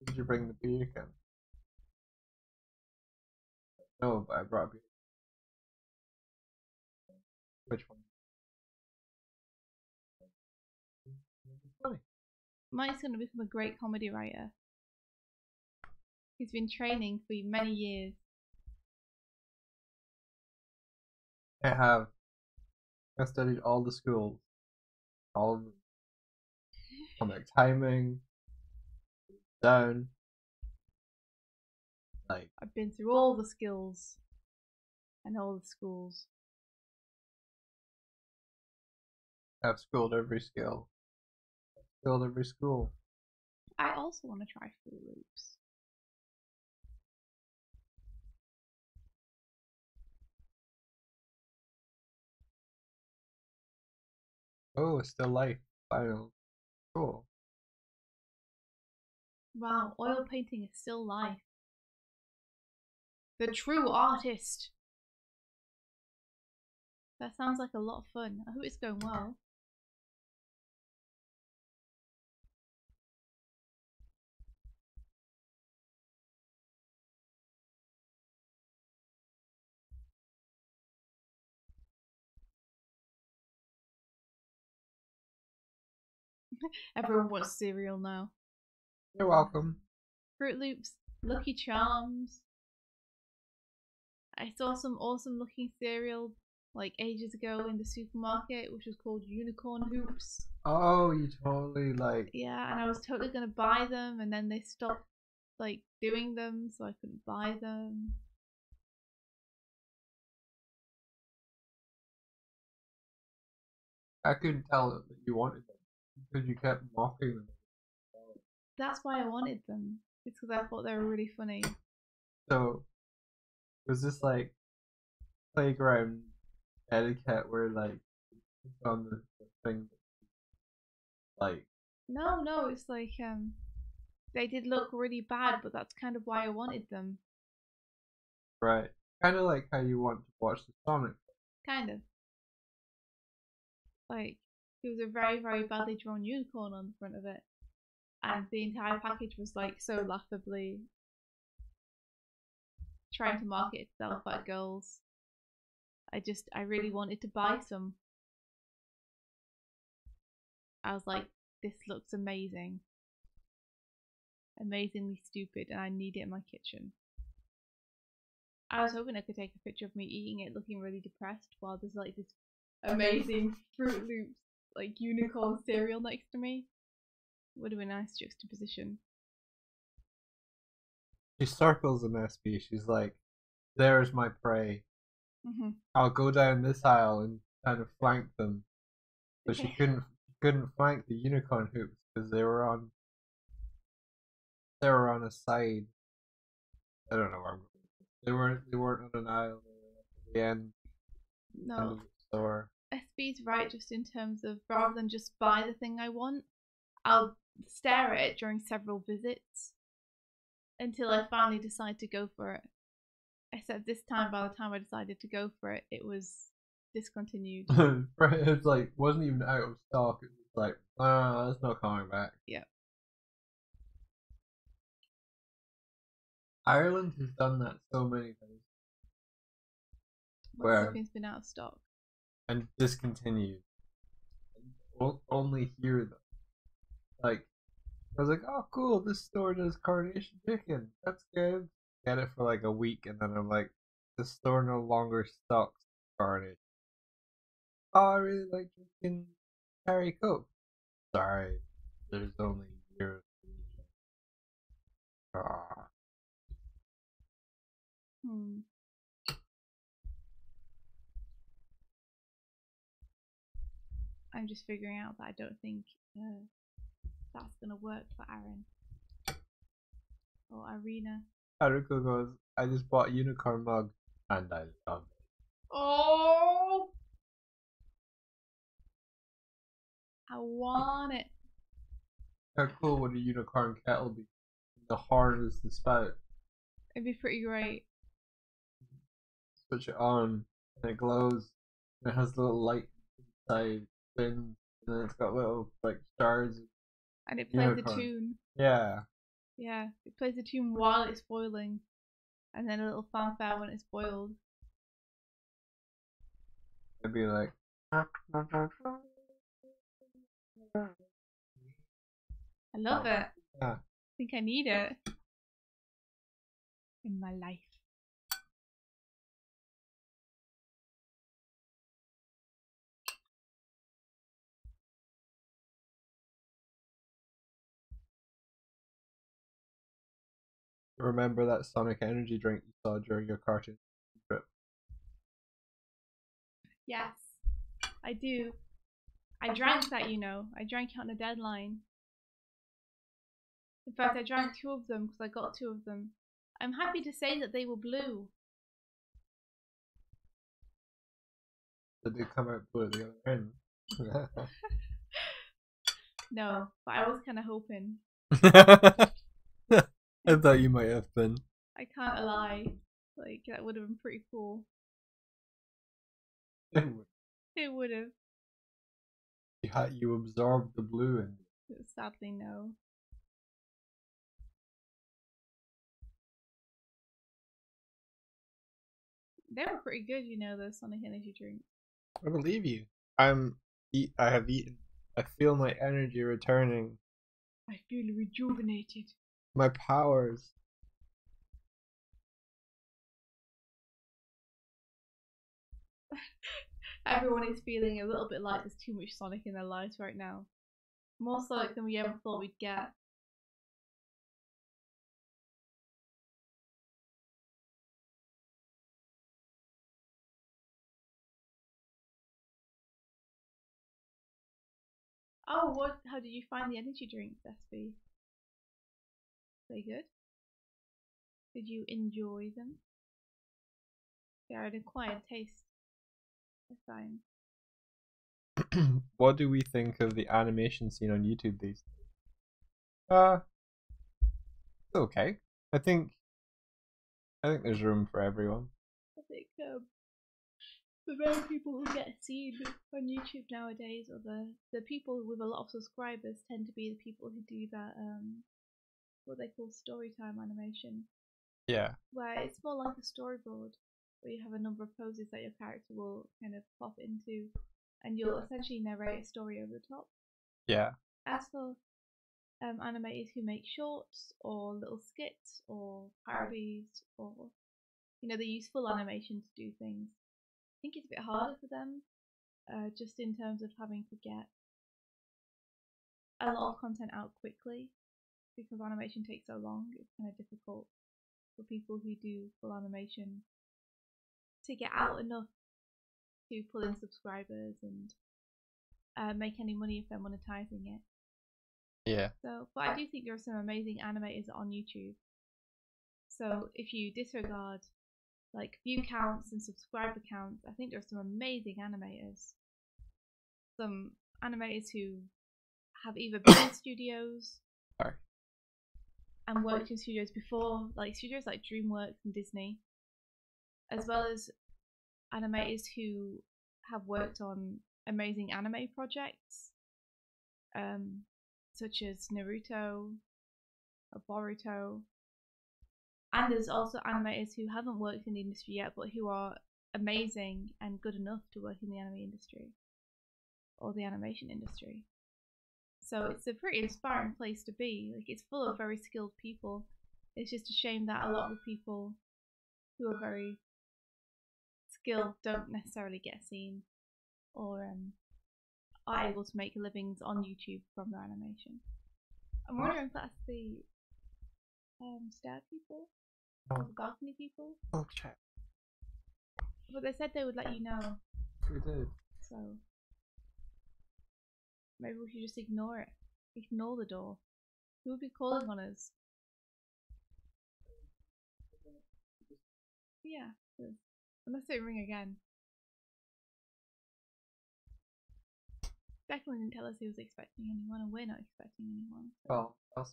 did you bring the beer can? No, but I brought beer. Which one? Funny. Mike's going to become a great comedy writer. He's been training for many years. I studied all the schools, all of them, on like timing, down, like I've been through all the skills and all the schools. I've schooled every skill, skilled every school. I also want to try Fruit Loops. Oh, it's still life. Final. Cool. Wow, oil painting is still life. The true artist. That sounds like a lot of fun. I hope it's going well. Everyone wants cereal now. You're welcome. Fruit Loops, Lucky Charms. I saw some awesome looking cereal like ages ago in the supermarket, which was called Unicorn Hoops. Oh, you totally like. Yeah, and I was totally gonna buy them, and then they stopped like doing them, so I couldn't buy them. I couldn't tell that you wanted them because you kept mocking them. That's why I wanted them. It's because I thought they were really funny. So, was this like playground etiquette where like it's on the thing like No, it's like they did look really bad, but that's kind of why I wanted them. right? Kind of like how you want to watch the Sonic. Kind of. Like it was a very, very badly drawn unicorn on the front of it. And the entire package was like so laughably trying to market itself at girls. I really wanted to buy some. I was like, this looks amazing. Amazingly stupid, and I need it in my kitchen. I was hoping I could take a picture of me eating it looking really depressed while there's like this amazing Fruit Loops, like unicorn cereal next to me. Would have been a nice juxtaposition. She circles an SB. She's like, "There's my prey. I'll go down this aisle and kind of flank them." But she couldn't flank the unicorn hoops because they were on a side. I don't know where they weren't on an aisle. They were at the end of No, the store. SB's right just in terms of rather than just buy the thing I want, I'll stare at it during several visits until I finally decide to go for it. Except this time, by the time I decided to go for it, it was discontinued. It's like wasn't even out of stock. It was like, it's not coming back. Yeah. Ireland has done that so many times. But Where something's been out of stock. and discontinued. Only here though. Like I was like, oh cool, this store does coronation chicken. That's good. Get it for like a week, and then I'm like, the store no longer stocks coronation. Oh, I really like drinking Harry Coke. Sorry, there's only zero. Ah. Hmm. I'm just figuring out that I don't think that's gonna work for Aaron or Irina. Haruko goes, I just bought a unicorn mug, and I love it. Oh, I want it. How cool would a unicorn kettle be? The horn is the spout. It'd be pretty great. Switch it on, and it glows. And it has a little light inside, spins, and then it's got little like stars. And it plays Unicorn. a tune. Yeah. Yeah, it plays a tune while it's boiling, and then a little fanfare when it's boiled. It'd be like. I love it. Yeah. I think I need it in my life. Remember that Sonic Energy drink you saw during your cartoon trip? Yes, I do. I drank that, you know. I drank it on a deadline. In fact, I drank 2 of them because I got 2 of them. I'm happy to say that they were blue. Did they come out blue at the other end? No, but I was kind of hoping. I thought you might have been. I can't lie. Like, that would have been pretty cool. It would have. You absorbed the blue in. Sadly, no. They were pretty good, you know, those Sonic Energy drinks. I believe you. I have eaten. I feel my energy returning. I feel rejuvenated. My powers. Everyone is feeling a little bit like there's too much Sonic in their lives right now. More Sonic than we ever thought we'd get. Oh, what? How did you find the energy drinks, SB? They good? Did you enjoy them? They are an acquired taste. I find. What do we think of the animation scene on YouTube these days? Okay. I think there's room for everyone. I think the main people who get seen on YouTube nowadays, or the people with a lot of subscribers, tend to be the people who do that what they call storytime animation. Yeah. Where it's more like a storyboard, where you have a number of poses that your character will kind of pop into, and you'll essentially narrate a story over the top. Yeah. As for animators who make shorts or little skits or parodies, or they use full animation to do things, I think it's a bit harder for them, just in terms of having to get a lot of content out quickly, because animation takes so long. It's kind of difficult for people who do full animation to get out enough to pull in subscribers and make any money if they're monetizing it. Yeah. So, but I do think there are some amazing animators on YouTube. So if you disregard like view counts and subscriber counts, I think there are some amazing animators. Some animators who have either been in studios and worked in studios before, like studios like DreamWorks and Disney, as well as animators who have worked on amazing anime projects, such as Naruto or Boruto. And there's also animators who haven't worked in the industry yet, but who are amazing and good enough to work in the anime industry or the animation industry. So it's a pretty inspiring place to be. Like, it's full of very skilled people. It's just a shame that a lot of the people who are very skilled don't necessarily get seen or are able to make livings on YouTube from their animation. I'm wondering if that's the Star people or the Balcony people. Oh, check. But they said they would let you know. We did. So maybe we should just ignore it. Ignore the door. Who would be calling on us? Yeah, unless they ring again. Declan didn't tell us he was expecting anyone, and we're not expecting anyone. So. Well,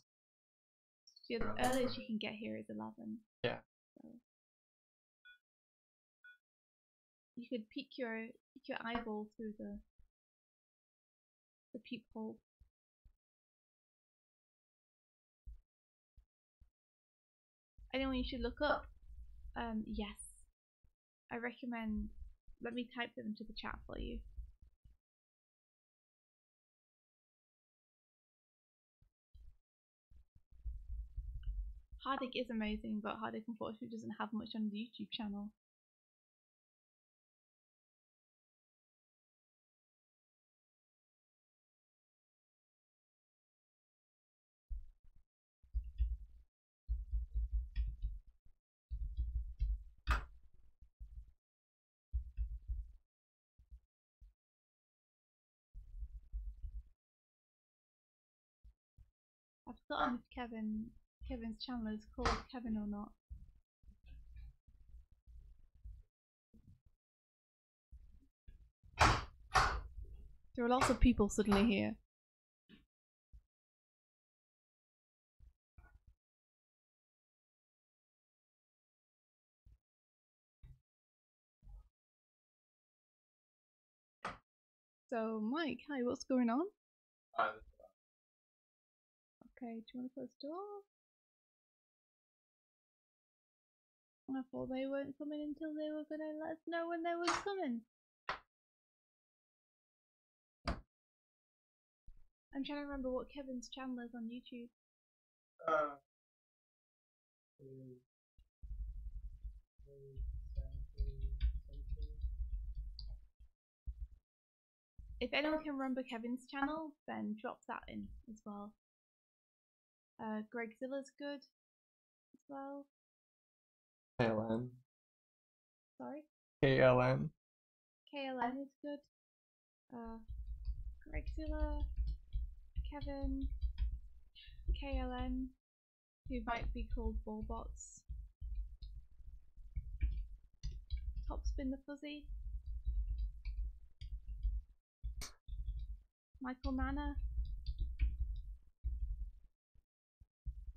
the earliest you can get here is 11. Yeah. So you could peek your eyeball through the peephole. Anyone you should look up? Yes. I recommend. Let me type them into the chat for you. Hardik is amazing, but Hardik unfortunately doesn't have much on the YouTube channel. forgotten if Kevin's channel is called Kevin or not. There are lots of people suddenly here. So, Mike, hi, what's going on? Okay, do you want to close the door? I thought they weren't coming until they were going to let us know when they were coming. I'm trying to remember what Kevin's channel is on YouTube. If anyone can remember Kevin's channel, then drop that in as well. Gregzilla's good as well. KLM. Sorry? KLM. KLM is good. Gregzilla, Kevin, KLN, who might be called Ballbots. Topspin the Fuzzy. Michael Nana.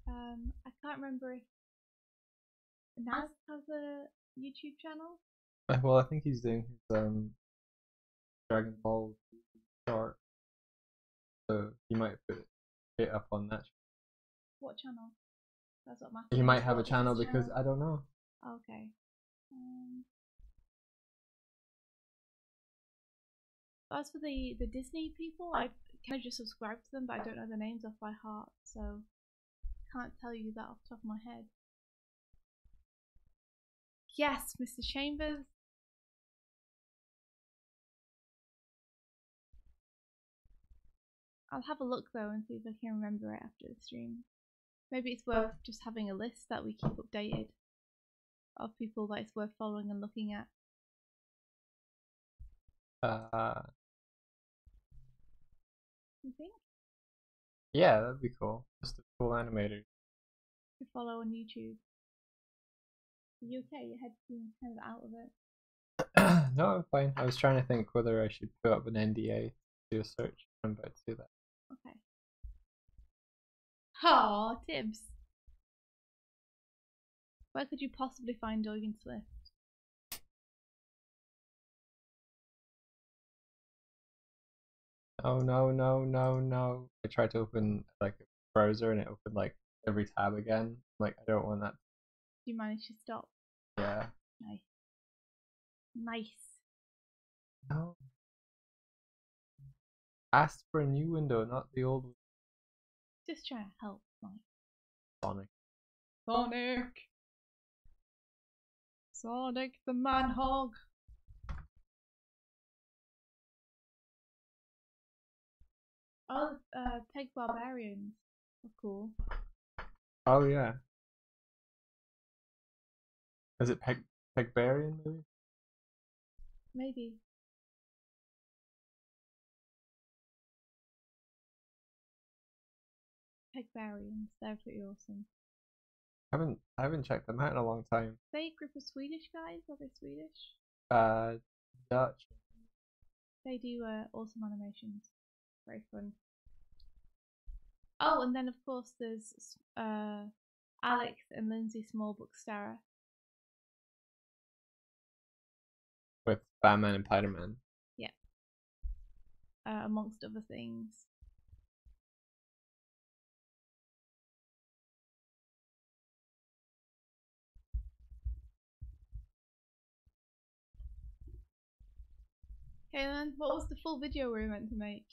I can't remember if Naz has a YouTube channel. Well, I think he's doing his Dragon Ball chart, so he might put it up on that. What channel? That's what matters. He might have a channel because I don't know. Okay. As for the Disney people, I kind of just subscribe to them, but I don't know their names off by heart, so can't tell you that off the top of my head. Yes, Mr. Chambers. I'll have a look though and see if I can remember it after the stream. Maybe it's worth just having a list that we keep updated of people that it's worth following and looking at. You think? Yeah, that'd be cool. Just a cool animator. To follow on YouTube. Are you okay? Your head's been kind of out of it. No, I'm fine. I was trying to think whether I should put up an NDA to do a search. I'm about to do that. Okay. Aw, Tibbs. Where could you possibly find Doig and Swift? Oh no, no, no, no. I tried to open like a browser and it opened like every tab again. Like, I don't want that. You managed to stop? Yeah. Nice. Nice. No. Asked for a new window, not the old one. Just trying to help, Mike. Sonic. Sonic! Sonic the Man-Hog! Oh, Peg Barbarians are cool. Oh yeah. Is it Pegbarian maybe? Maybe. Pegbarians, they're pretty awesome. I haven't checked them out in a long time. They a group of Swedish guys? Are they Swedish? Dutch. They do awesome animations. Very fun. Oh, and then of course there's Alex and Lindsay Smallbook-Starrer. With Batman and Spider-Man. Yeah. Amongst other things. Okay then, what was the full video we were meant to make?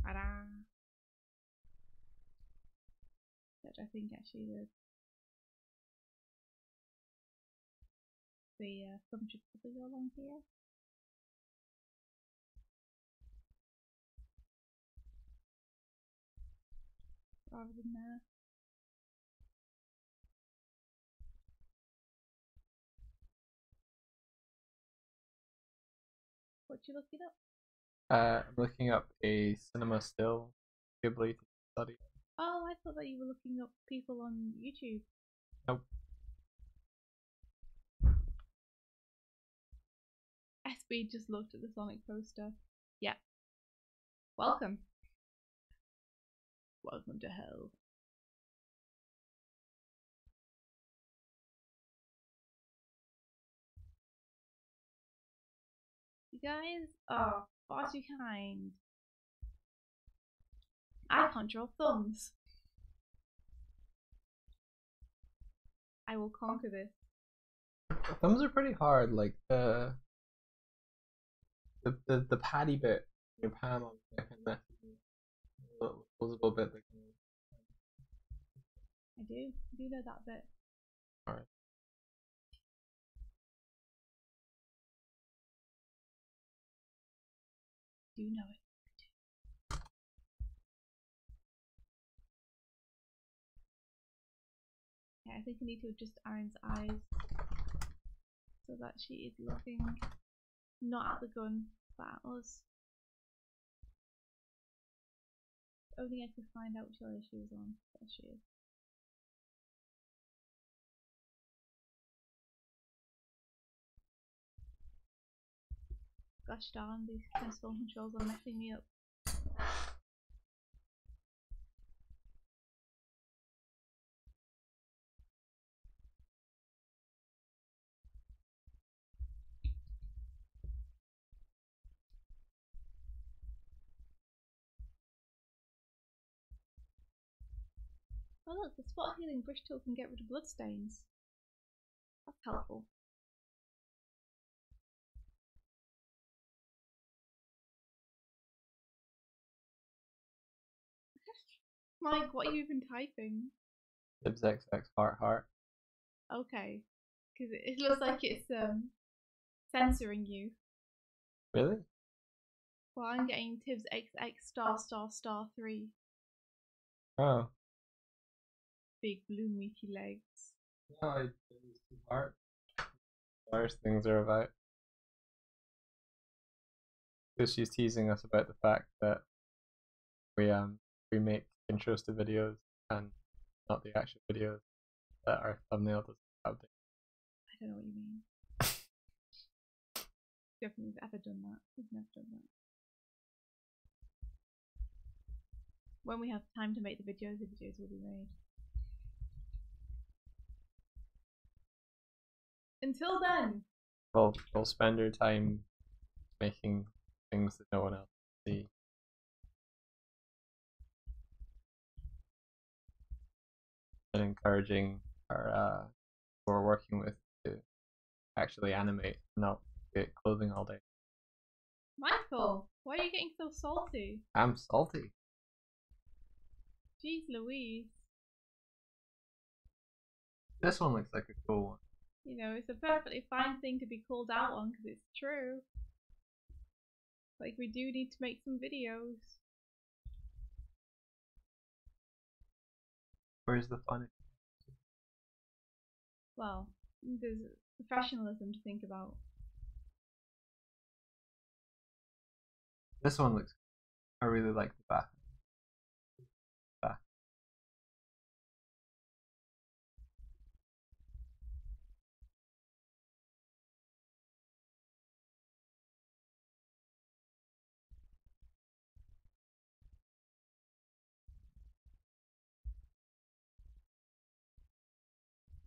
Ta-da! Which I think actually the thumb should probably go along here. Rather than there. you looking up? I'm looking up a cinema still Ghibli study. Oh, I thought that you were looking up people on YouTube. Nope. SB just looked at the Sonic poster. Yeah. Welcome. Welcome to hell. You guys are far too kind. I can't draw thumbs. I will conquer this. Thumbs are pretty hard, like the patty bit, your palm on the second visible bit. I do know that bit. Alright. Do know it. Okay, I think I need to adjust Aaron's eyes so that she is looking not at the gun, but at us. Only I could find out which area she was on. There she is. Gosh darn, these console controls are messing me up. Oh look, the spot healing brush tool can get rid of bloodstains. That's helpful. Mike, what are you even typing? Libs XX heart. Okay, because it looks like it's censoring you. Really? Well, I'm getting Tibbs XX ****3. Oh. Big blue meaty legs. No, it's too hard. Worst things are about. Because she's teasing us about the fact that we make intros to videos and not the actual videos, that our thumbnail doesn't have the. I don't know what you mean. Definitely ever done that. We've never done that. When we have time to make the videos will be made. Until then, We'll spend our time making things that no one else can see. And encouraging our who we're working with to actually animate, not get clothing all day. Michael, why are you getting so salty? I'm salty. Jeez Louise. This one looks like a cool one. You know, it's a perfectly fine thing to be called out on because it's true. Like, we do need to make some videos. Where's the fun? Well, there's professionalism to think about. This one looks. I really like the back.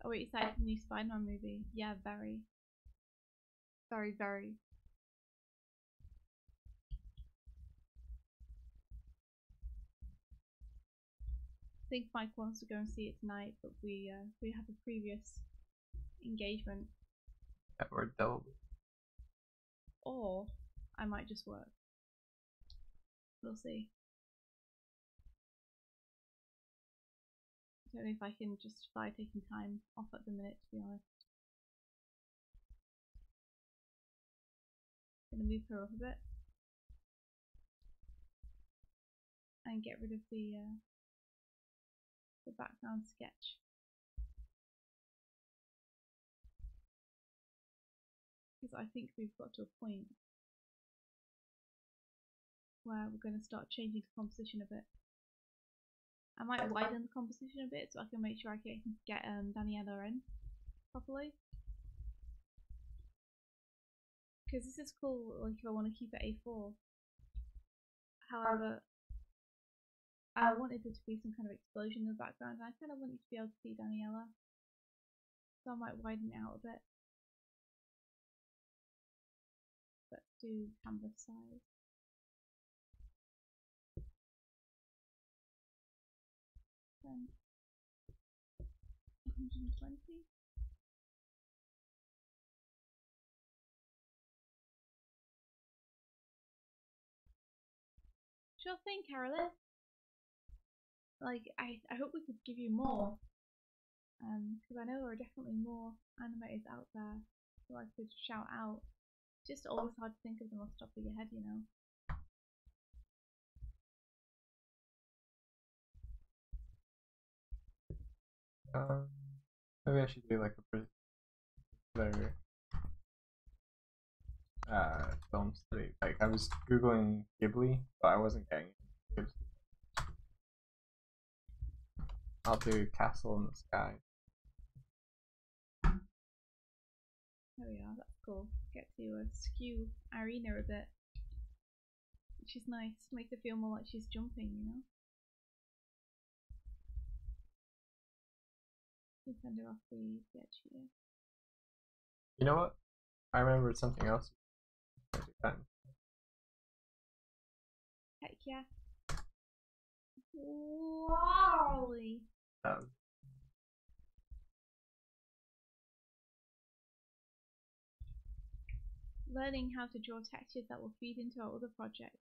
Oh, wait, you excited for the new Spider-Man movie? Yeah, very. Very, very. I think Mike wants to go and see it tonight, but we have a previous engagement. Yeah, we're double. Or I might just work. We'll see. I don't know if I can justify taking time off at the minute, to be honest. Gonna move her up a bit and get rid of the background sketch. Because I think we've got to a point where we're going to start changing the composition a bit. I might widen the composition a bit so I can make sure I can get Daniela in properly. Because this is cool, like if I want to keep it A4. However, I wanted there to be some kind of explosion in the background, and I kind of want you to be able to see Daniela. So I might widen it out a bit. Let's do canvas size. Then 120. Sure thing, Carolyn. Like, I hope we could give you more. Because I know there are definitely more animators out there who I could shout out. Just always hard to think of them off the top of your head, you know. Maybe I should do like a particular film study. Like I was googling Ghibli, but I wasn't getting it. I'll do Castle in the Sky. There we are, that's cool. Get to skew Irina a bit. Which is nice. Makes it feel more like she's jumping, you know? You send her off the edge here. You know what? I remembered something else. Heck yeah. Wally. Learning how to draw textures that will feed into our other project.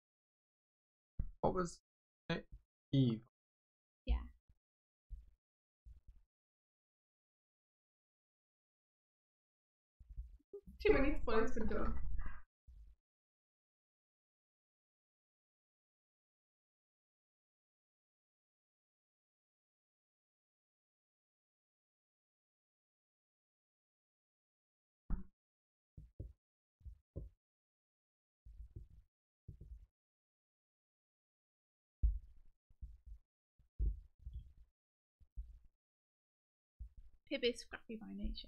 What was it? Eve. Yeah. Too many spoilers for Doig. Pip is scrappy by nature.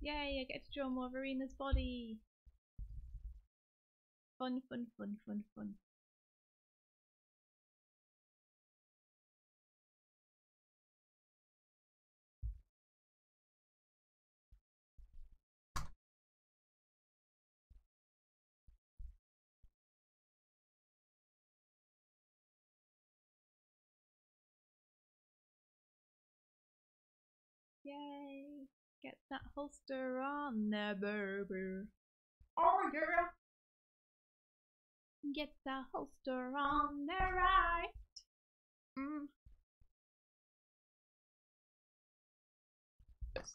Yay, I get to draw more of Irina's body. Fun, fun, fun, fun, fun. Yay! Get that holster on there, baby. Oh yeah! Get that holster on there, right? Yes.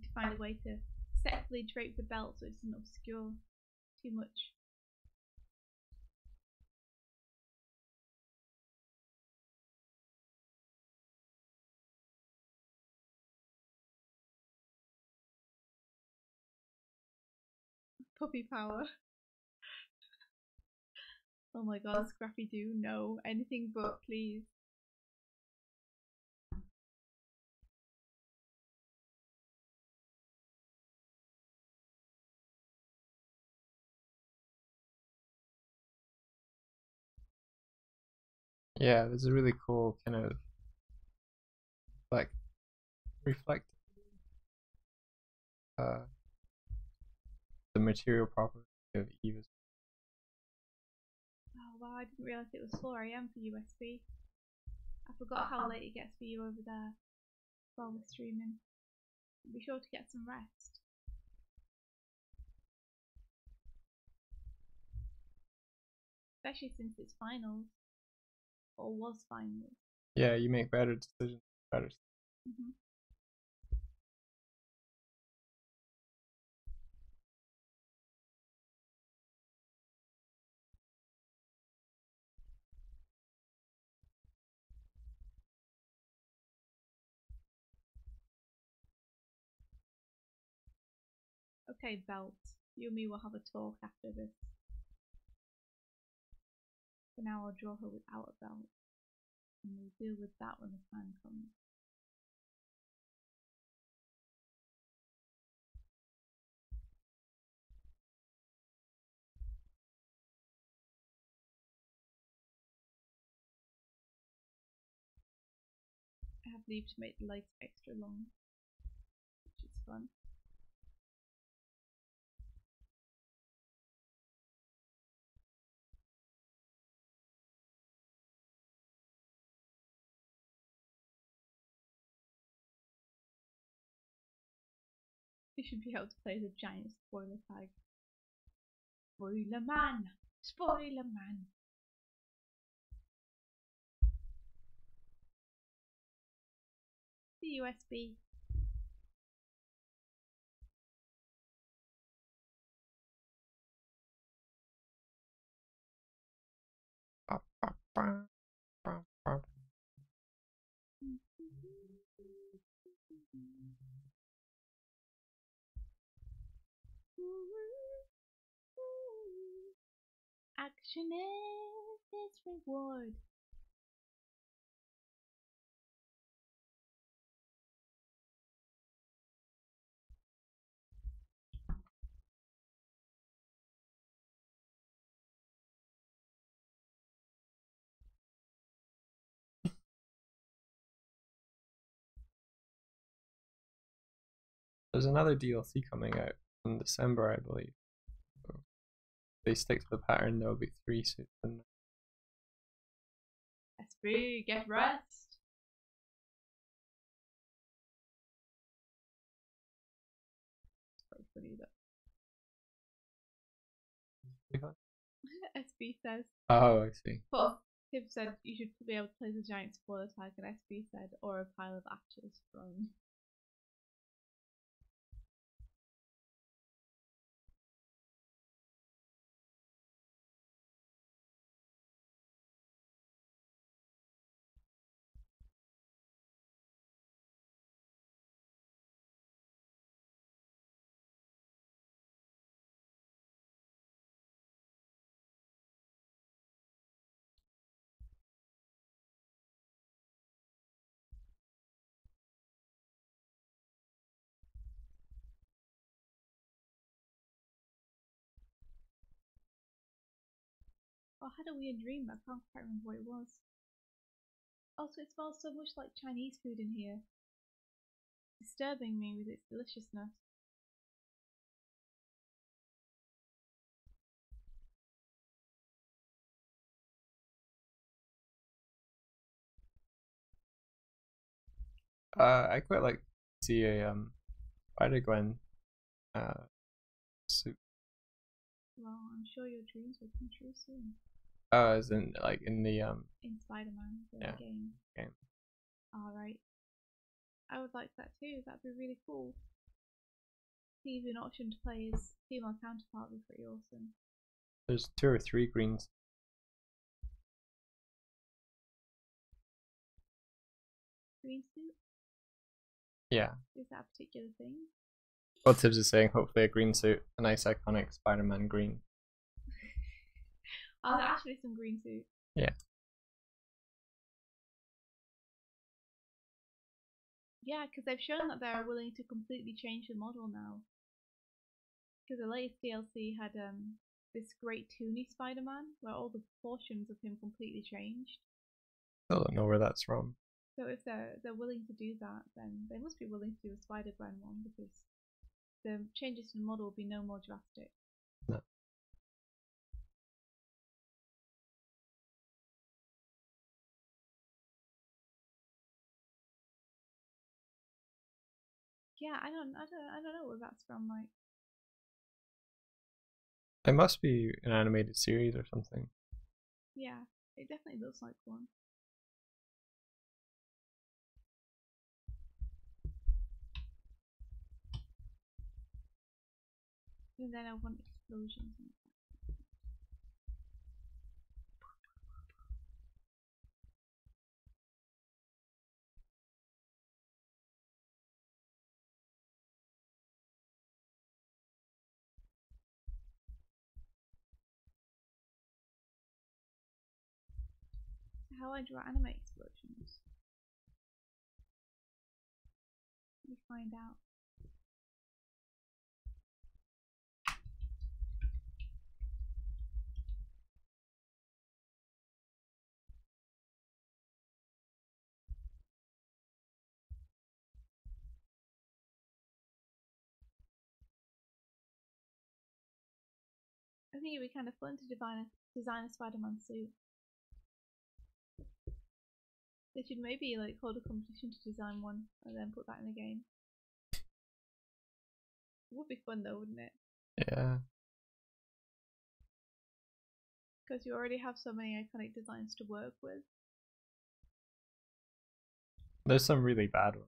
To find a way to sexily drape the belt so it doesn't obscure too much. Puppy power. Oh my god, Scrappy Doo, no. Anything but, please. Yeah, there's a really cool kind of like reflect the material property of Eve. Oh wow, I didn't realise it was 4 AM for USB. I forgot how late it gets for you over there while we're streaming. Be sure to get some rest. Especially since it's finals. Or was finals. Yeah, you make better decisions. Better. Mm-hmm. Okay, Belt. You and me will have a talk after this. For now, I'll draw her without a belt, and we'll deal with that when the time comes. I have leave to make the lights extra long, which is fun. We should be able to play the giant spoiler tag. Spoiler man! Spoiler man! The USB. Action is its reward. There's another DLC coming out in December, I believe. So if they stick to the pattern, there'll be 3 suits in there. SB, get rest. It's quite funny though. SB says. Oh, I see. But Tib said you should be able to play the giant spoiler tag, and SB said, or a pile of ashes from. Oh, I had a weird dream, but I can't quite remember what it was. Also, it smells so much like Chinese food in here, disturbing me with its deliciousness. I quite like to see a Spider-Gwen suit. Well, I'm sure your dreams will come true soon. Oh, as in like in the In Spider-Man, the yeah, game. game. Alright. I would like that too, that'd be really cool. Give you an option to play his female counterpart would be pretty awesome. There's 2 or 3 greens. Green suit? Yeah. Is that a particular thing? Well, Tibbs is saying hopefully a green suit, a nice iconic Spider-Man green. Oh, there's actually some green suits. Yeah. Yeah, because they've shown that they're willing to completely change the model now. Because the latest DLC had this great toony Spider-Man, where all the proportions of him completely changed. Still don't know where that's from. So if they're willing to do that, then they must be willing to do a Spider-Gwen one, because the changes to the model will be no more drastic. No. Yeah, I don't know where that's from. Like, It must be an animated series or something. yeah, it definitely looks like one. And then I want explosions. How do I animate explosions? Let me find out. I think it'd be kind of fun to design a Spider-Man suit. They should maybe like hold a competition to design one and then put that in the game. It would be fun though, wouldn't it? Yeah. Because you already have so many iconic designs to work with. There's some really bad ones.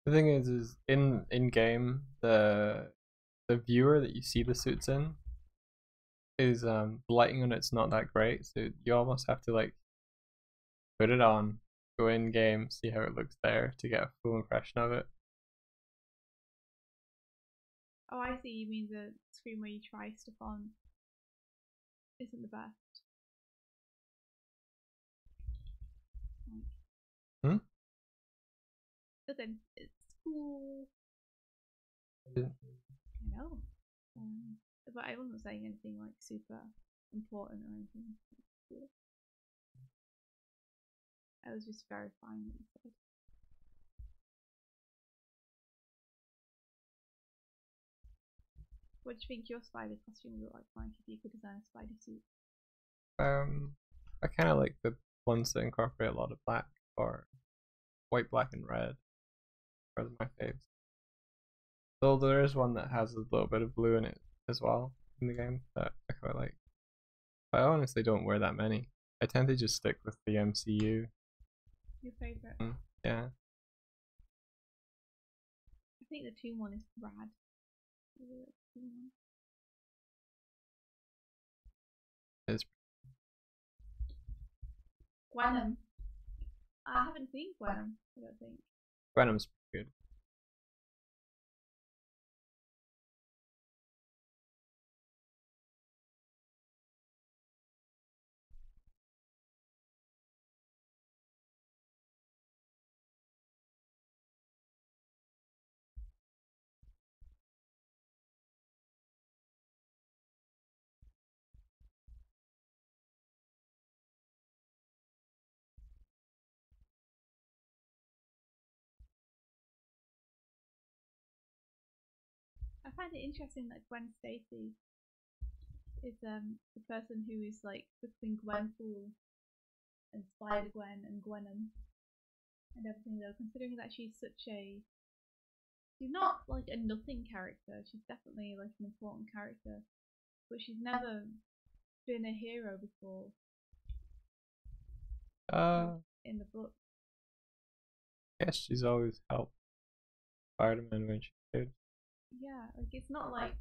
The thing is in game the viewer that you see the suits in is the lighting on it's not that great, so you almost have to like put it on, go in game, see how it looks there to get a full impression of it. Oh, I see. You mean the screen where you try stuff on isn't the best. Hmm? But then it's cool. I didn't. I know. But I wasn't saying anything like super important or anything. Cool. I was just verifying what you said. What do you think your spider costume would look like, Mike, if you could design a spider suit? I kind of like the ones that incorporate a lot of black, or white, black, and red. Are my faves. Though there is one that has a little bit of blue in it as well in the game that I quite like. But I honestly don't wear that many. I tend to just stick with the MCU. Your favourite? Yeah. I think the Toon one is rad. It's Gwenum. I haven't seen Gwenum, I don't think. Venom's pretty good. I find it interesting that Gwen Stacy is the person who is like between Gwenpool and Spider Gwen and Gwenum and everything, though, considering that she's not like a nothing character. She's definitely like an important character, but she's never been a hero before. In the book. I guess she's always helped Spider-Man when she could. Yeah, like it's not like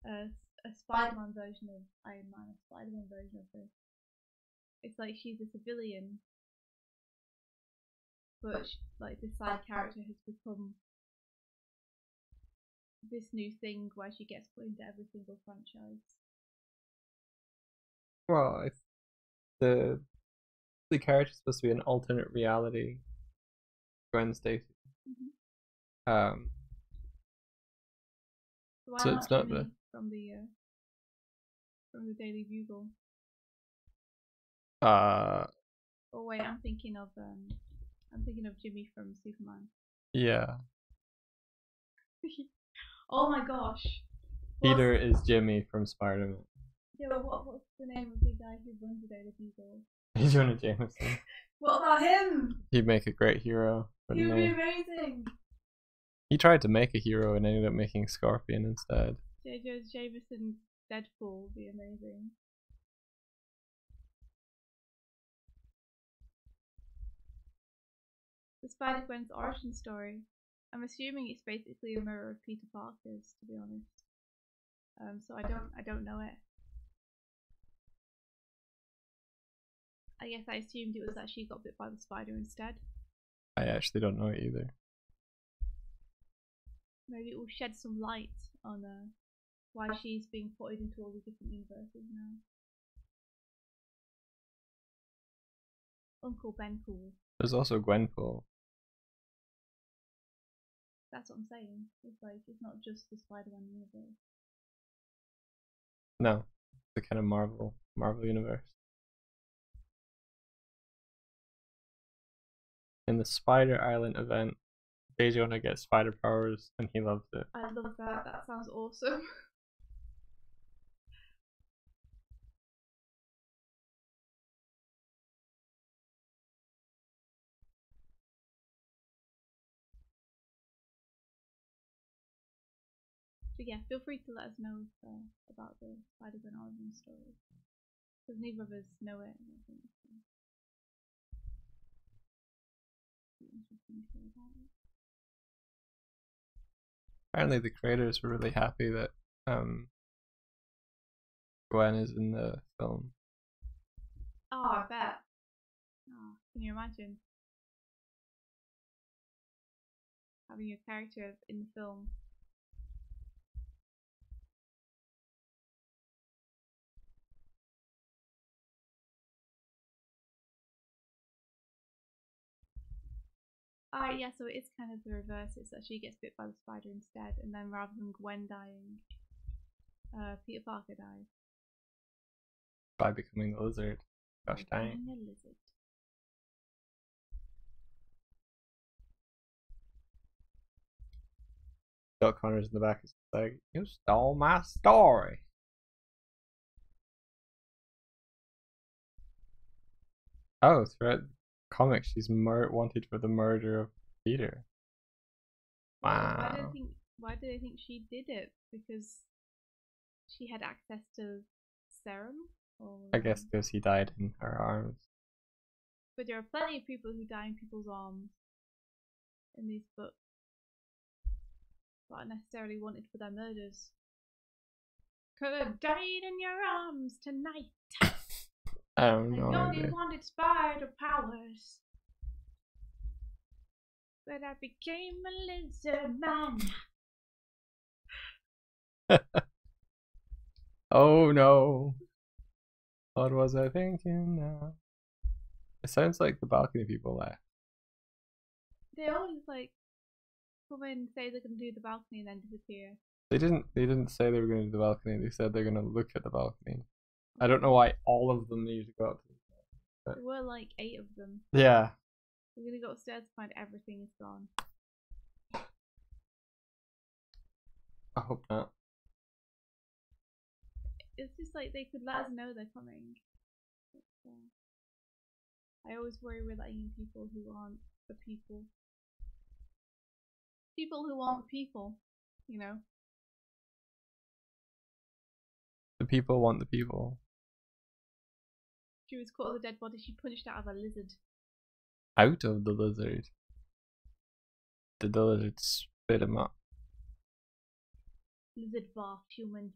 a Spider-Man version of Iron Man, a Spider-Man version of this. It's like she's a civilian, but like this side character has become this new thing where she gets put into every single franchise. Well, the character's supposed to be an alternate reality Gwen Stacy. So it's not the from the Daily Bugle. Oh wait, I'm thinking of Jimmy from Superman. Yeah. Oh my gosh. Peter is Jimmy from Spider-Man. Yeah, but what's the name of the guy who runs the Daily Bugle? Jonah Jameson. What about him? He'd make a great hero. He would be amazing. He tried to make a hero and ended up making Scorpion instead. J.J. Jameson's Deadpool would be amazing. the Spider-Gwen's origin story. I'm assuming it's basically a mirror of Peter Parker's, to be honest. So I don't know it. I guess I assumed it was that she got bit by the spider instead. I actually don't know it either. Maybe it will shed some light on why she's being put into all the different universes now. Uncle Benpool. There's also Gwenpool. That's what I'm saying. It's like, it's not just the Spider-Man universe. No, the kind of Marvel universe. In the Spider Island event, J. Jonah gets spider powers and he loves it. I love that. That sounds awesome. But yeah, feel free to let us know about the Spider-Gwen origin story. Because neither of us know it. I think it's interesting to hear about it. Apparently the creators were really happy that Gwen is in the film. Oh, I bet. Oh, can you imagine having a character in the film? Yeah, so it is kind of the reverse. It's that she gets bit by the spider instead, and then rather than Gwen dying, Peter Parker dies. By becoming the lizard. Gosh dang. A lizard. Doc Connor's in the back is like, you stole my story. Oh, throughout comics, she's wanted for the murder of Peter. Wow. Why do they think she did it? Because she had access to serum? Or, I guess because he died in her arms. But there are plenty of people who die in people's arms in these books. Not necessarily wanted for their murders. Could have died in your arms tonight. I don't know. I only wanted spider powers. But I became a lizard man. Oh no. What was I thinking now? It sounds like the balcony people left. They always like come in, say they're gonna do the balcony and then disappear. They didn't say they were gonna do the balcony, they said they're gonna look at the balcony. I don't know why all of them need to go up to the balcony. There were like 8 of them. Yeah. We're gonna go upstairs to find everything is gone. I hope not. It's just like they could let us know they're coming. But, I always worry we're letting in people who aren't the people. People who aren't the people, you know. The people want the people. She was caught with a dead body, she punched out of a lizard. Out of the lizard. Did the lizard spit him up? Lizard barf human.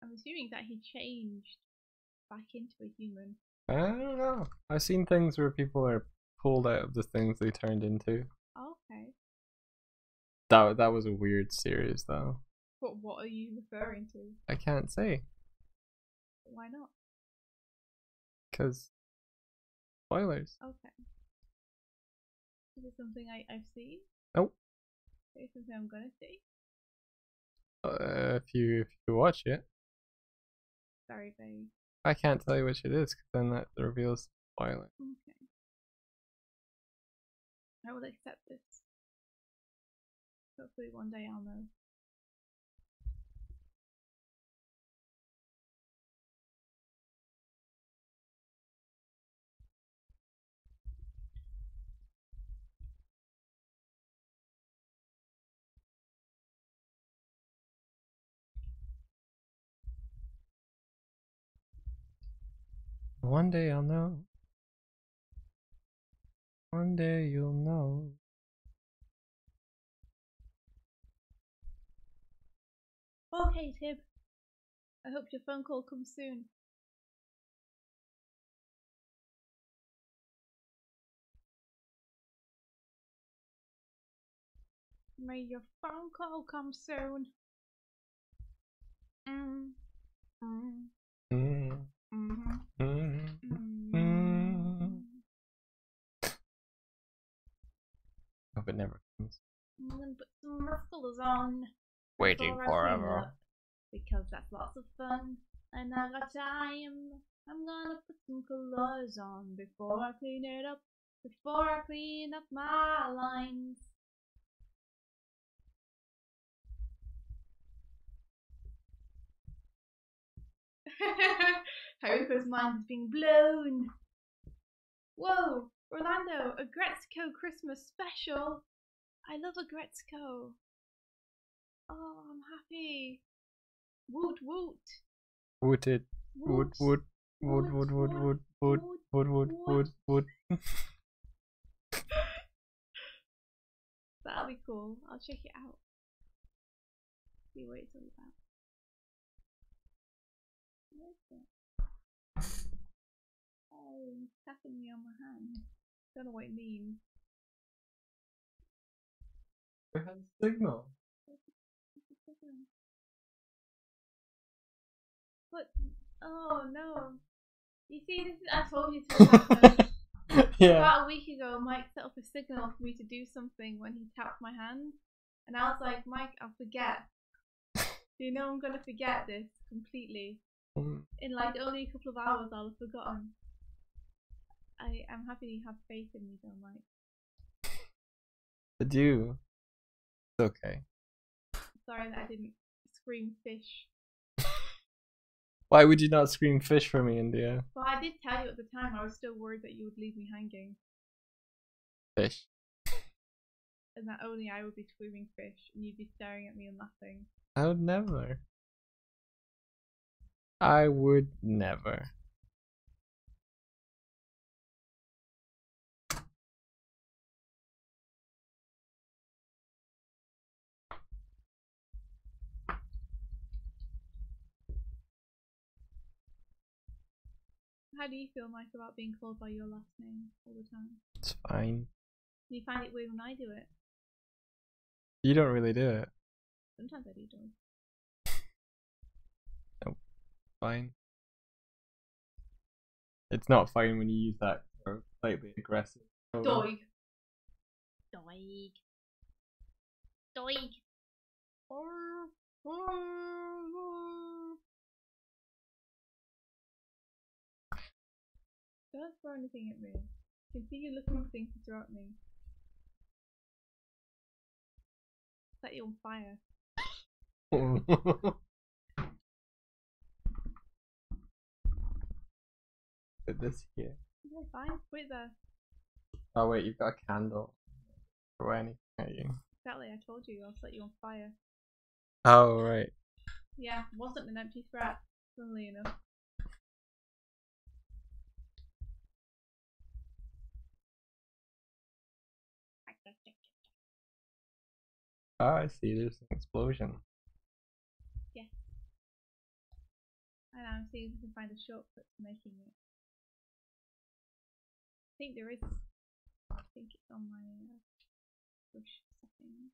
I'm assuming that he changed back into a human. I don't know. I've seen things where people are pulled out of the things they turned into. Oh, okay. That was a weird series though. What are you referring to? I can't say. Why not? Because spoilers. Okay. Is it something I've seen? Nope. Is it something I'm gonna see? If you watch it. Very vague. I can't tell you which it is because then that reveals spoiler. Okay. I will accept this. Hopefully one day I'll know. One day I'll know. One day you'll know. Okay, Tib. I hope your phone call comes soon. May your phone call come soon. Hope it never comes. I'm gonna put some muscles on. Waiting forever. Because that's lots of fun. And I got time. I'm gonna put some colors on before I clean it up. Before I clean up my lines. Haruko's mind is being blown. Whoa, Orlando, a Gretzko Christmas special. I love a Gretzko. Oh, I'm happy. Woot woot. Wooted. Woot woot. Woot woot woot woot woot woot woot woot woot. That'll be cool. I'll check it out. See what it's all about. Where is it? Oh, he's tapping me on my hand. Don't know what it means. It has a signal. But oh no! You see, this is, I told you this would happen. Yeah. About a week ago, Mike set up a signal for me to do something when he tapped my hand, and I was like, Mike, I'll forget. You know, I'm gonna forget this completely. In like only a couple of hours, I'll have forgotten. I am happy you have faith in me, though, Mike. I do. It's okay. Sorry that I didn't scream fish. Why would you not scream fish for me, India? Well, I did tell you at the time. I was still worried that you would leave me hanging. Fish. And that only I would be screaming fish, and you'd be staring at me and laughing. I would never. I would never. How do you feel, Mike, about being called by your last name all the time? It's fine. Do you find it weird when I do it? You don't really do it. Sometimes I do, Doig. Nope. Fine. It's not fine when you use that slightly aggressive tone. Doig. Doig. Doig. Don't throw anything at me. I can see you looking for things to throw at me. Set you on fire. Put this here. Okay, fine. Put it there. Oh wait, you've got a candle. Throw anything at you. Exactly, I told you I'll set you on fire. Oh right. Yeah, wasn't an empty threat, funnily enough. Oh, I see. There's an explosion. Yes. And I'm seeing if we can find a shortcut to making it. I think there is. I think it's on my push setting.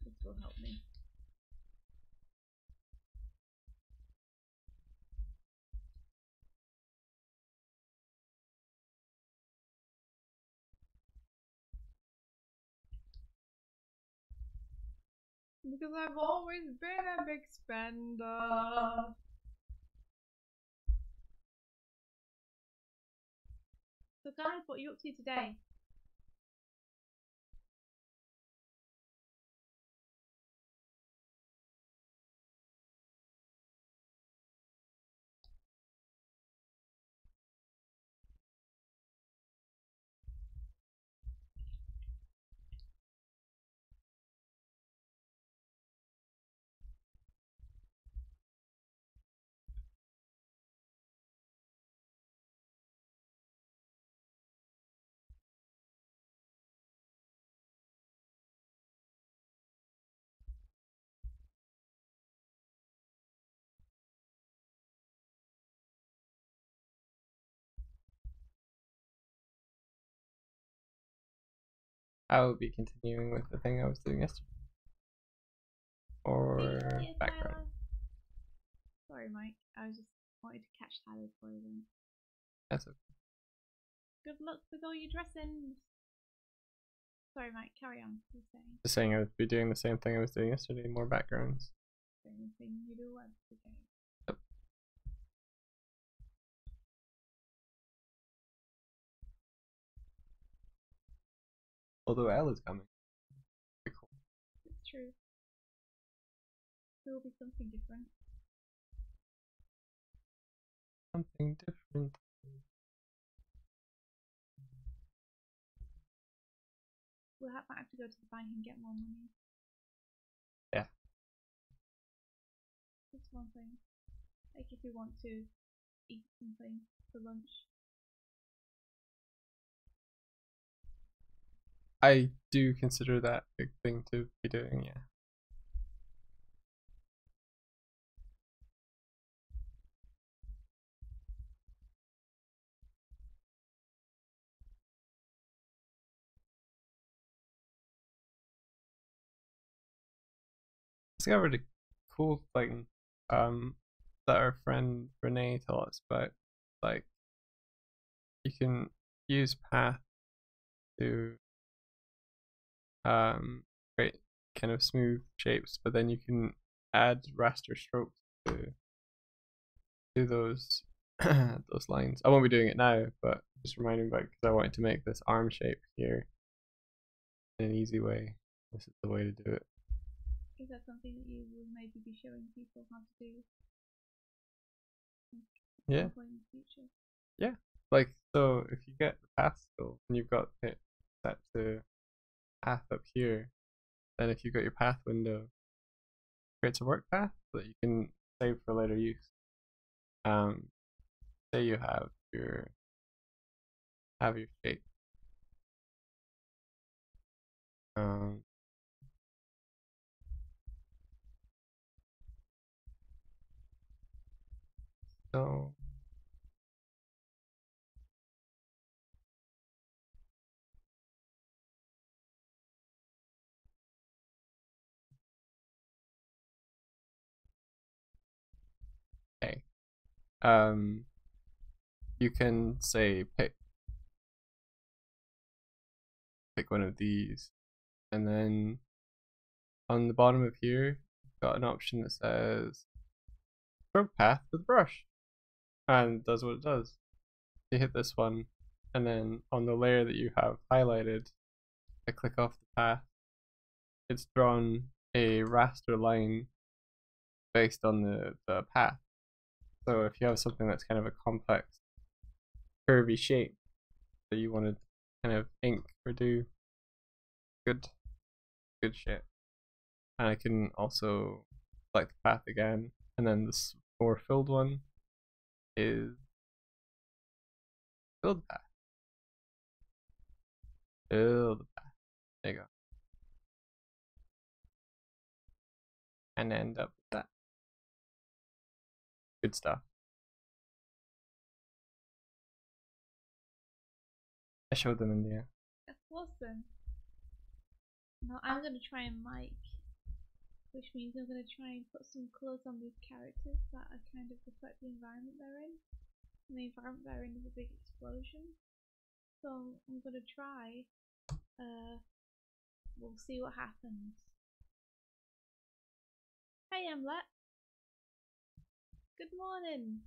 This will help me. Because I've always been a big spender. So guys, what are you up to today? I will be continuing with the thing I was doing yesterday. Or background. Sorry, Mike. I just wanted to catch Tyler before he went. That's okay. Good luck with all your dressing. Sorry, Mike. Carry on. Just saying I would be doing the same thing I was doing yesterday. More backgrounds. Same thing you do once again. Yep. Although Elle is coming. Pretty cool. It's true. There will be something different. Something different. We'll might have to go to the bank and get more money. Yeah. That's one thing. Like if we want to eat something for lunch. I do consider that a big thing to be doing, yeah. Discovered a cool thing that our friend Renee taught us about. Like, you can use path to create kind of smooth shapes, but then you can add raster strokes to those those lines. I won't be doing it now, but just reminding about because I wanted to make this arm shape here in an easy way. This is the way to do it. Is that something that you will maybe be showing people how to do? Yeah. In the future? Yeah. Like, so if you get the path skill and you've got it set to path up here, then if you've got your path window, it creates a work path that you can save for later use. Say you have your shape. So okay. You can say pick one of these, and then on the bottom of here, you've got an option that says stroke path with brush, and it does what it does. You hit this one, and then on the layer that you have highlighted, I click off the path. It's drawn a raster line based on the path. So if you have something that's kind of a complex, curvy shape that you want to kind of ink or do good shit, and I can also select the path again, and then this more filled one is filled path. Filled path. There you go. And end up with that. Good stuff. I showed them in the air. That's awesome. Now I'm gonna try and mic, which means I'm gonna try and put some colours on these characters that are kind of reflect the environment they're in. And the environment they're in is a big explosion. So I'm gonna try. We'll see what happens. Hey Emlet. Good morning.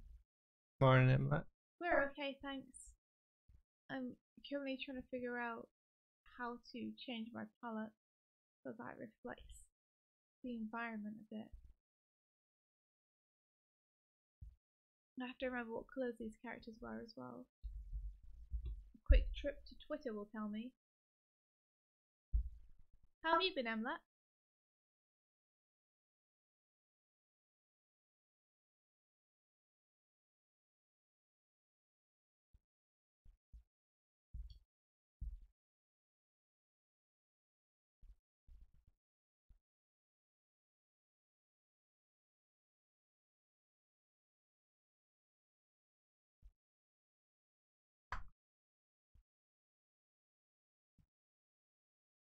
Morning, Emlet. We're okay, thanks. I'm currently trying to figure out how to change my palette so that it reflects the environment a bit. I have to remember what colours these characters were as well. A quick trip to Twitter will tell me. How have you been, Emlet?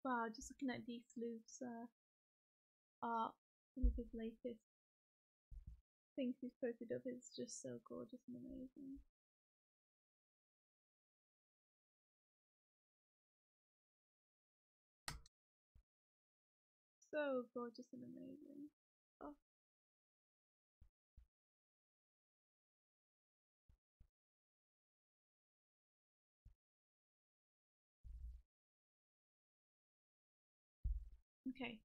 Wow, just looking at these Sloop's art, one of his latest things he's posted up, it's just so gorgeous and amazing. So gorgeous and amazing. Oh. Okay,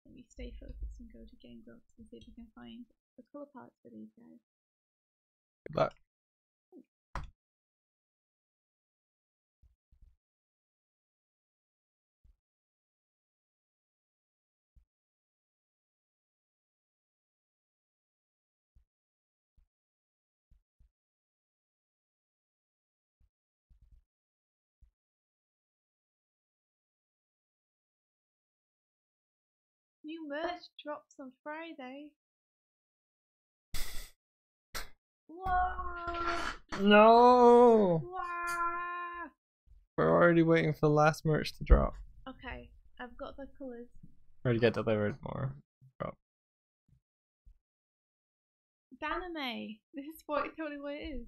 let me stay focused and go to Game Grumps and see if we can find the colour palettes for these guys. Good luck. New merch drops on Friday. Whoa! No! Wow! We're already waiting for the last merch to drop. Okay, I've got the colours. Or to get delivered more. Drop. It's anime! This is totally what it is.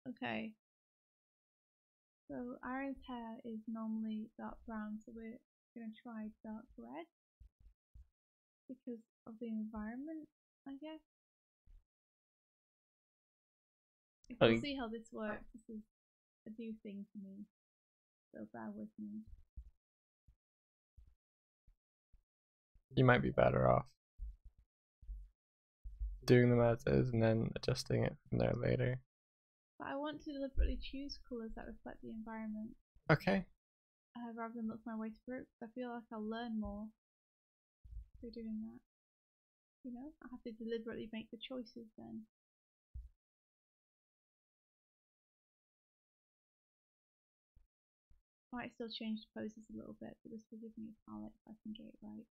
Okay. So Aaron's hair is normally dark brown, so we're gonna try dark red because of the environment, I guess. We'll see how this works. This is a new thing for me, so bear with me. You might be better off doing them as is and then adjusting it from there later. But I want to deliberately choose colours that reflect the environment. Okay. Rather than look my way through it, because I feel like I'll learn more through doing that. You know, I have to deliberately make the choices then. Might still change the poses a little bit, but this will give me a palette if I can get it right.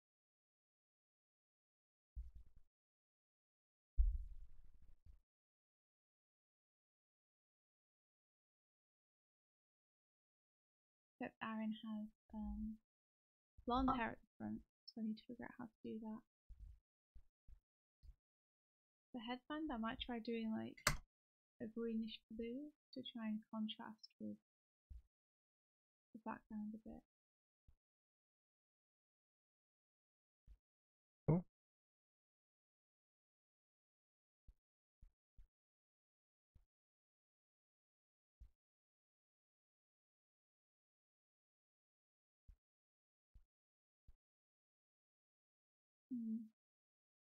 Except Aaron has blonde hair at the front, so I need to figure out how to do that. The headband, I might try doing like a greenish blue to try and contrast with the background a bit. Cool.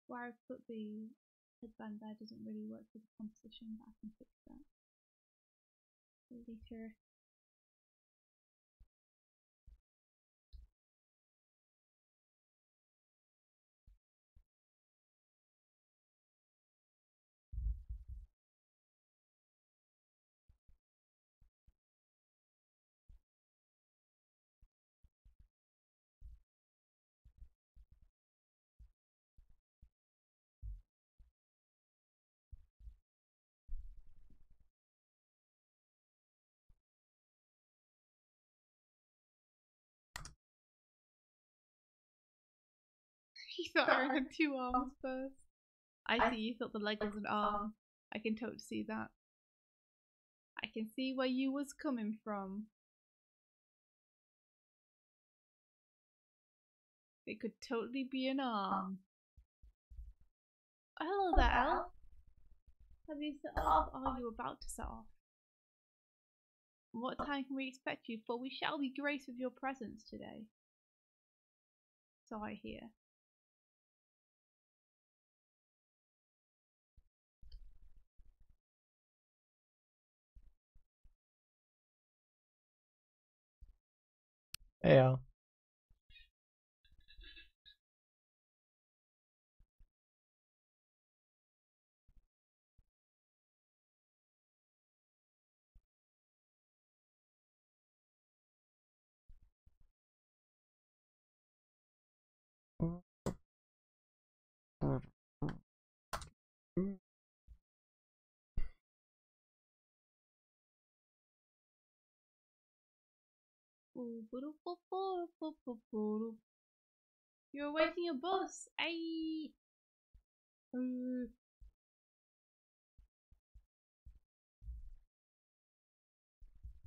Where I've put the headband there doesn't really work with the composition, but I can fix that later. You thought Aaron had 2 arms first. I see, you thought the leg was an arm. I can totally see that. I can see where you was coming from. It could totally be an arm. Oh, hello there, Elle. Have you set off? Are you about to set off? What time can we expect you? For we shall be graced with your presence today. So I hear. Hey, Al. Ooh, You're awaiting your bus. Ay.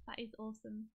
That is awesome.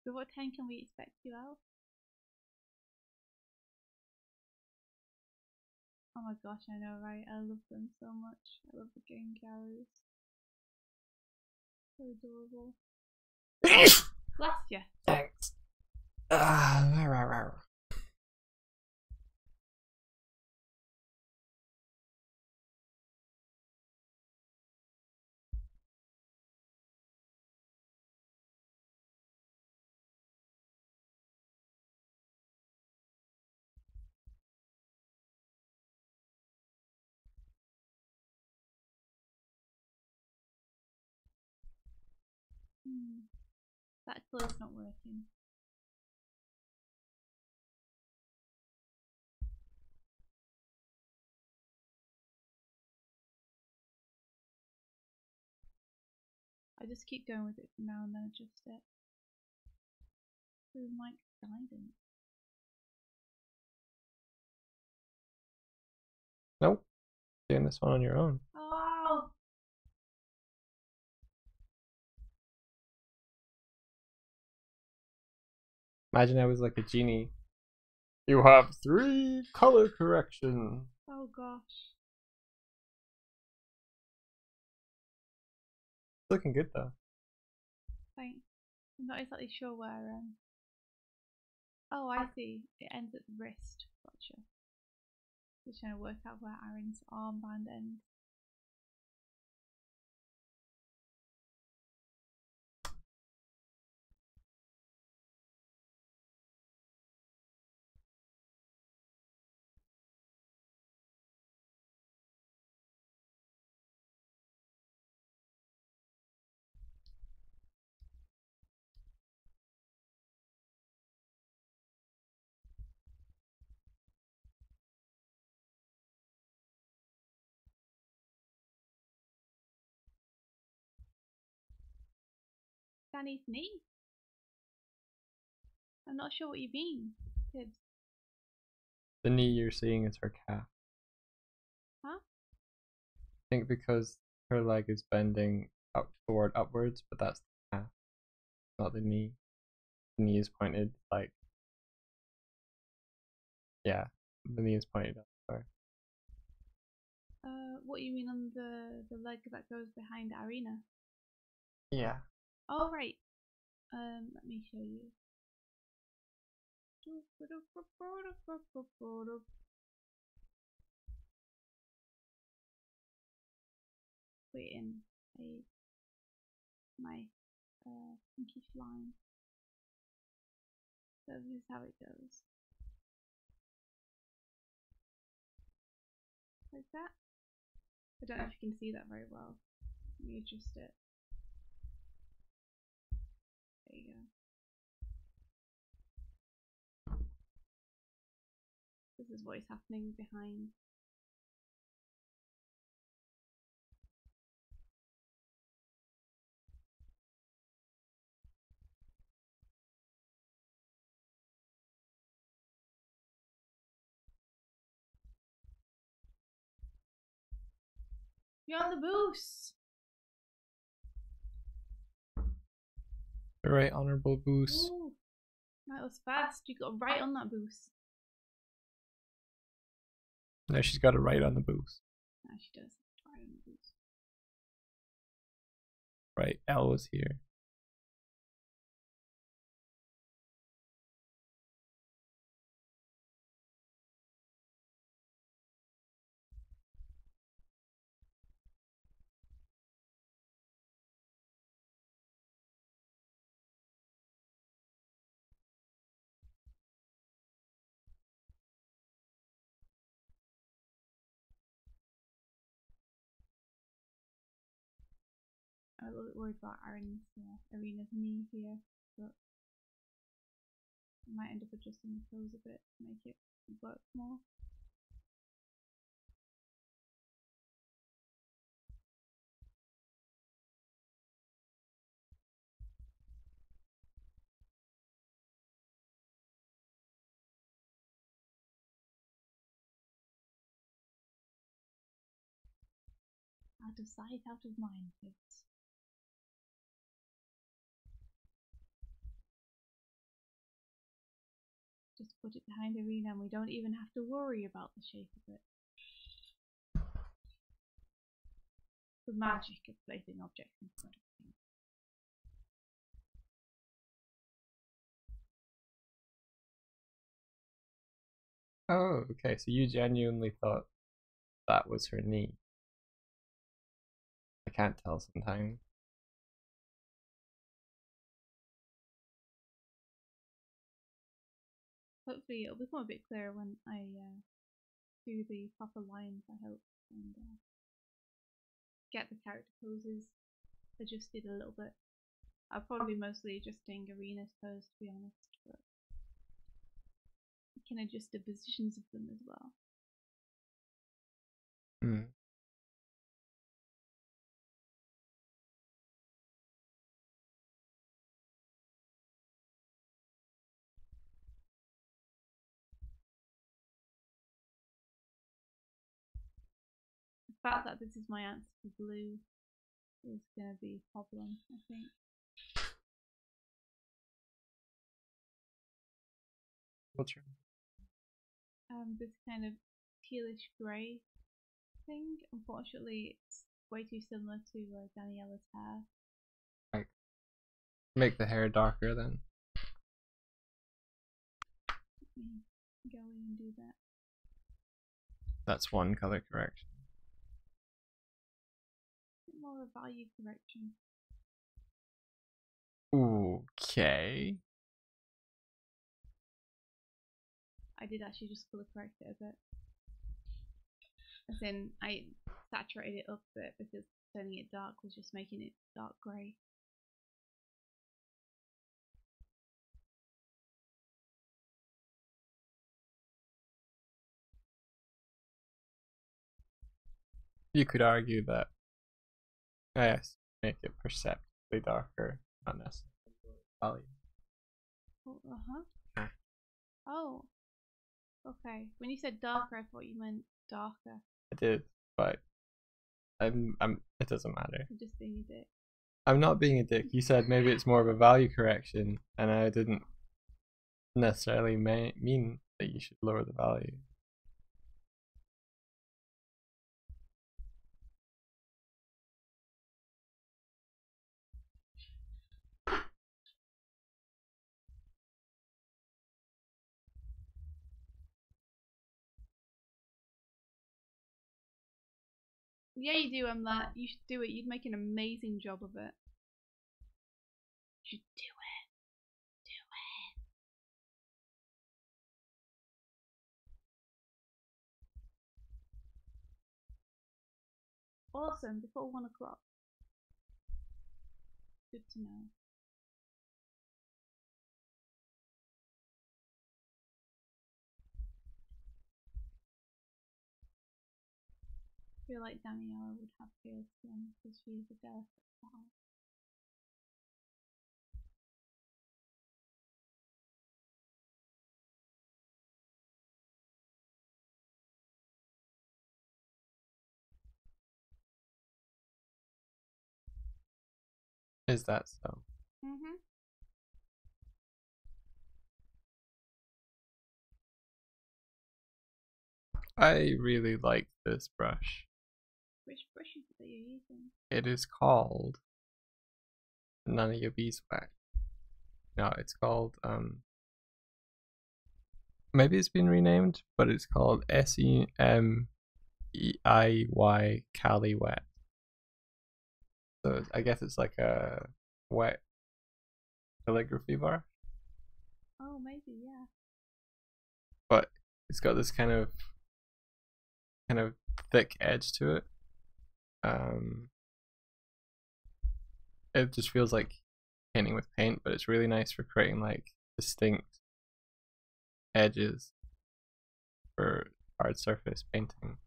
So what time can we expect you out? Oh my gosh, I know, right? I love them so much. I love the game galleries. So adorable. Bless you. Thanks. That colour's not working. I just keep going with it from now and then adjust it. Through mic guidance. Nope. Doing this one on your own. Oh! Imagine I was like a genie. You have 3 color correction. Oh gosh. It's looking good though. Thanks. I'm not exactly sure where. Oh, I see. It ends at the wrist. Gotcha. Just trying to work out where Aaron's armband ends. Danny's knee? I'm not sure what you mean, kids. The knee you're seeing is her calf. Huh? I think because her leg is bending up toward upwards, but that's the calf, not the knee. The knee is pointed like, yeah, the knee is pointed up. Sorry. What you mean on the leg that goes behind Arena? Yeah. Oh right. Let me show you. Wait in my pinkish line. So this is how it goes. Like that. I don't know if you can see that very well. Let me adjust it. There you go. This is what is happening behind. You're on the boost! Right, honorable boost. Ooh, that was fast. You got right on that boost. No, she's got it right on the boost. No, she does. Right on the boost. Right, L was here. I'm a little bit worried about Arena's knee here, but I might end up adjusting the pose a bit to make it work more. Out of sight, out of mind, kids. Just put it behind Arena and we don't even have to worry about the shape of it. The magic of placing objects in front of things. Oh, okay. So you genuinely thought that was her knee. I can't tell sometimes. Hopefully it'll become a bit clearer when I do the proper lines, I hope, and get the character poses adjusted a little bit. I'll probably be mostly adjusting Arena's pose, to be honest, but I can adjust the positions of them as well. Hmm. The fact that this is my answer for blue is going to be a problem, I think. What's your This kind of tealish grey thing, unfortunately, it's way too similar to Daniella's hair. right? Make the hair darker then. Let me go in and do that. That's one color correction. More of a value correction. Okay. I did actually just colour correct it a bit. As in, I saturated it up a bit because turning it dark was just making it dark grey. You could argue that, yes, make it perceptibly darker, not necessarily value. Oh, oh, okay. When you said darker, I thought you meant darker. I did, but it doesn't matter. I'm just being a dick. I'm not being a dick. You said maybe it's more of a value correction, and I didn't necessarily mean that you should lower the value. Yeah, you do, Emla. You should do it. You'd make an amazing job of it. You should do it. Do it. Awesome. Before 1 o'clock. Good to know. I feel like Daniela would have pale skin because she's a delicate flower. Is that so? Mm-hmm. I really like this brush. Which brush is it that you're using? It is called None of Your Bees Wet. No, it's called maybe it's been renamed, but it's called SEMEIY Cali Wet. So I guess it's like a wet calligraphy bar. Oh, maybe, yeah. But it's got this kind of thick edge to it. It just feels like painting with paint, but it's really nice for creating like distinct edges for hard surface painting.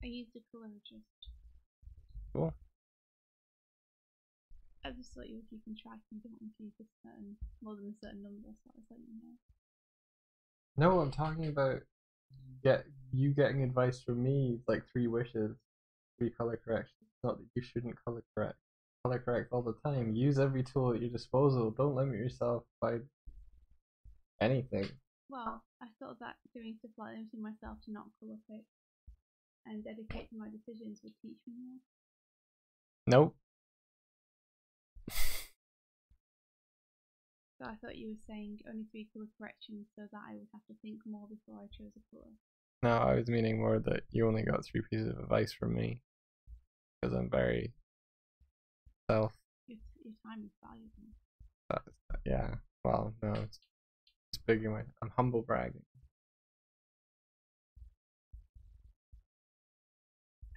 I used a colour just. Cool. I just thought you were keeping track and you didn't want to use more than a certain number, so I was letting you know. No, I'm talking about you getting advice from me, like 3 wishes, 3 color corrections. It's not that you shouldn't color correct. Color correct all the time. Use every tool at your disposal. Don't limit yourself by anything. Well, I thought that doing stuff like limiting myself to not colour pick and dedicate to my decisions would teach me more. Nope. So I thought you were saying only 3 colour corrections so that I would have to think more before I chose a colour. No, I was meaning more that you only got 3 pieces of advice from me. Because I'm very self. Your time is valuable. Yeah. Well, no, it's big in my. I'm humble bragging.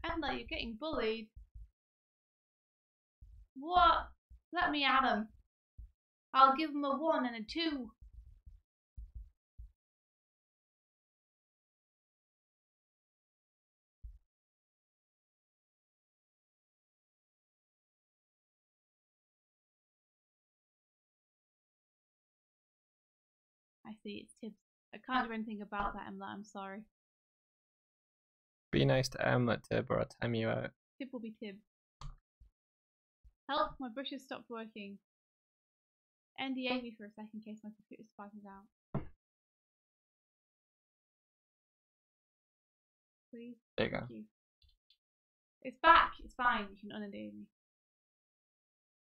And like you're getting bullied. What? Let me at him. I'll give him a 1 and a 2. I see, it's Tibbs. I can't do anything about that, Emla, I'm sorry. Be nice to Amlet, Tib, or I'll time you out. Tib will be Tib. Help, my brushes stopped working. NDA me for a second in case my computer spazzes out. Please. There you go. Thank you. It's back. It's fine. You can unNDA me.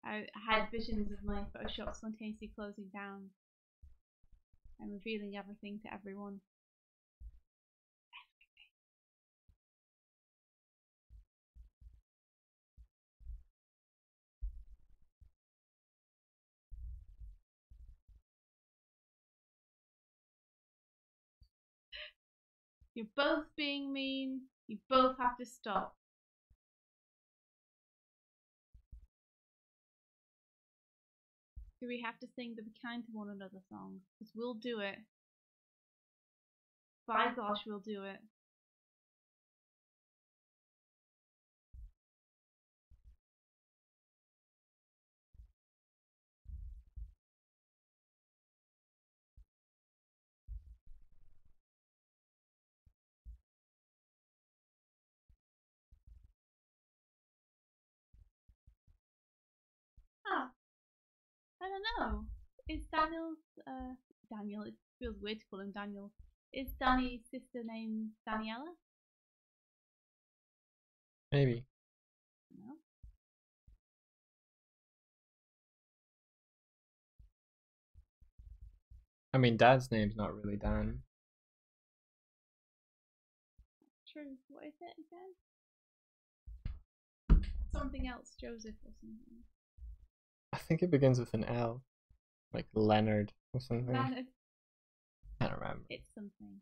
I had visions of my Photoshop spontaneously closing down and revealing everything to everyone. You're both being mean. You both have to stop. Do we have to sing the Be Kind to One Another song? Because we'll do it. By gosh, we'll do it. Ah, I don't know. Is Daniel's, Daniel, it feels weird to call him Daniel. Is Danny's sister named Daniela? Maybe. No. I mean, Dad's name's not really Dan. True. What is it again? Something else, Joseph or something. I think it begins with an L, like Leonard or something. Leonard. I can't remember. It's something.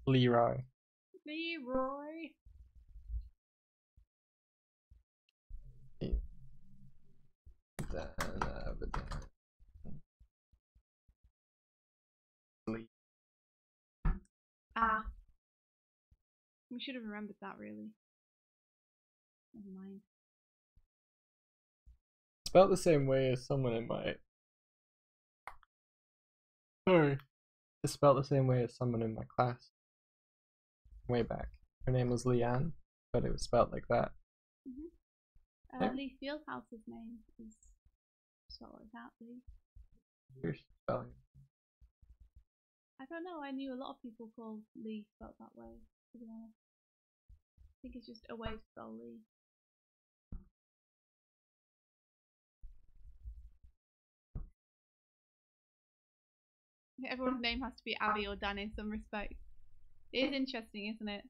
Leroy. Leroy. Ah. We should have remembered that, really. Never mind. Spelled the same way as someone in my. Sorry. It's spelled the same way as someone in my class way back. Her name was Leanne, but it was spelled like that. Lee Fieldhouse's name is spelled like that, Lee. You're spelling. I don't know, I knew a lot of people called Lee spelled that way, to be honest. I think it's just a way to spell Lee. Everyone's name has to be Abby or Dan in some respect. It is interesting, isn't it?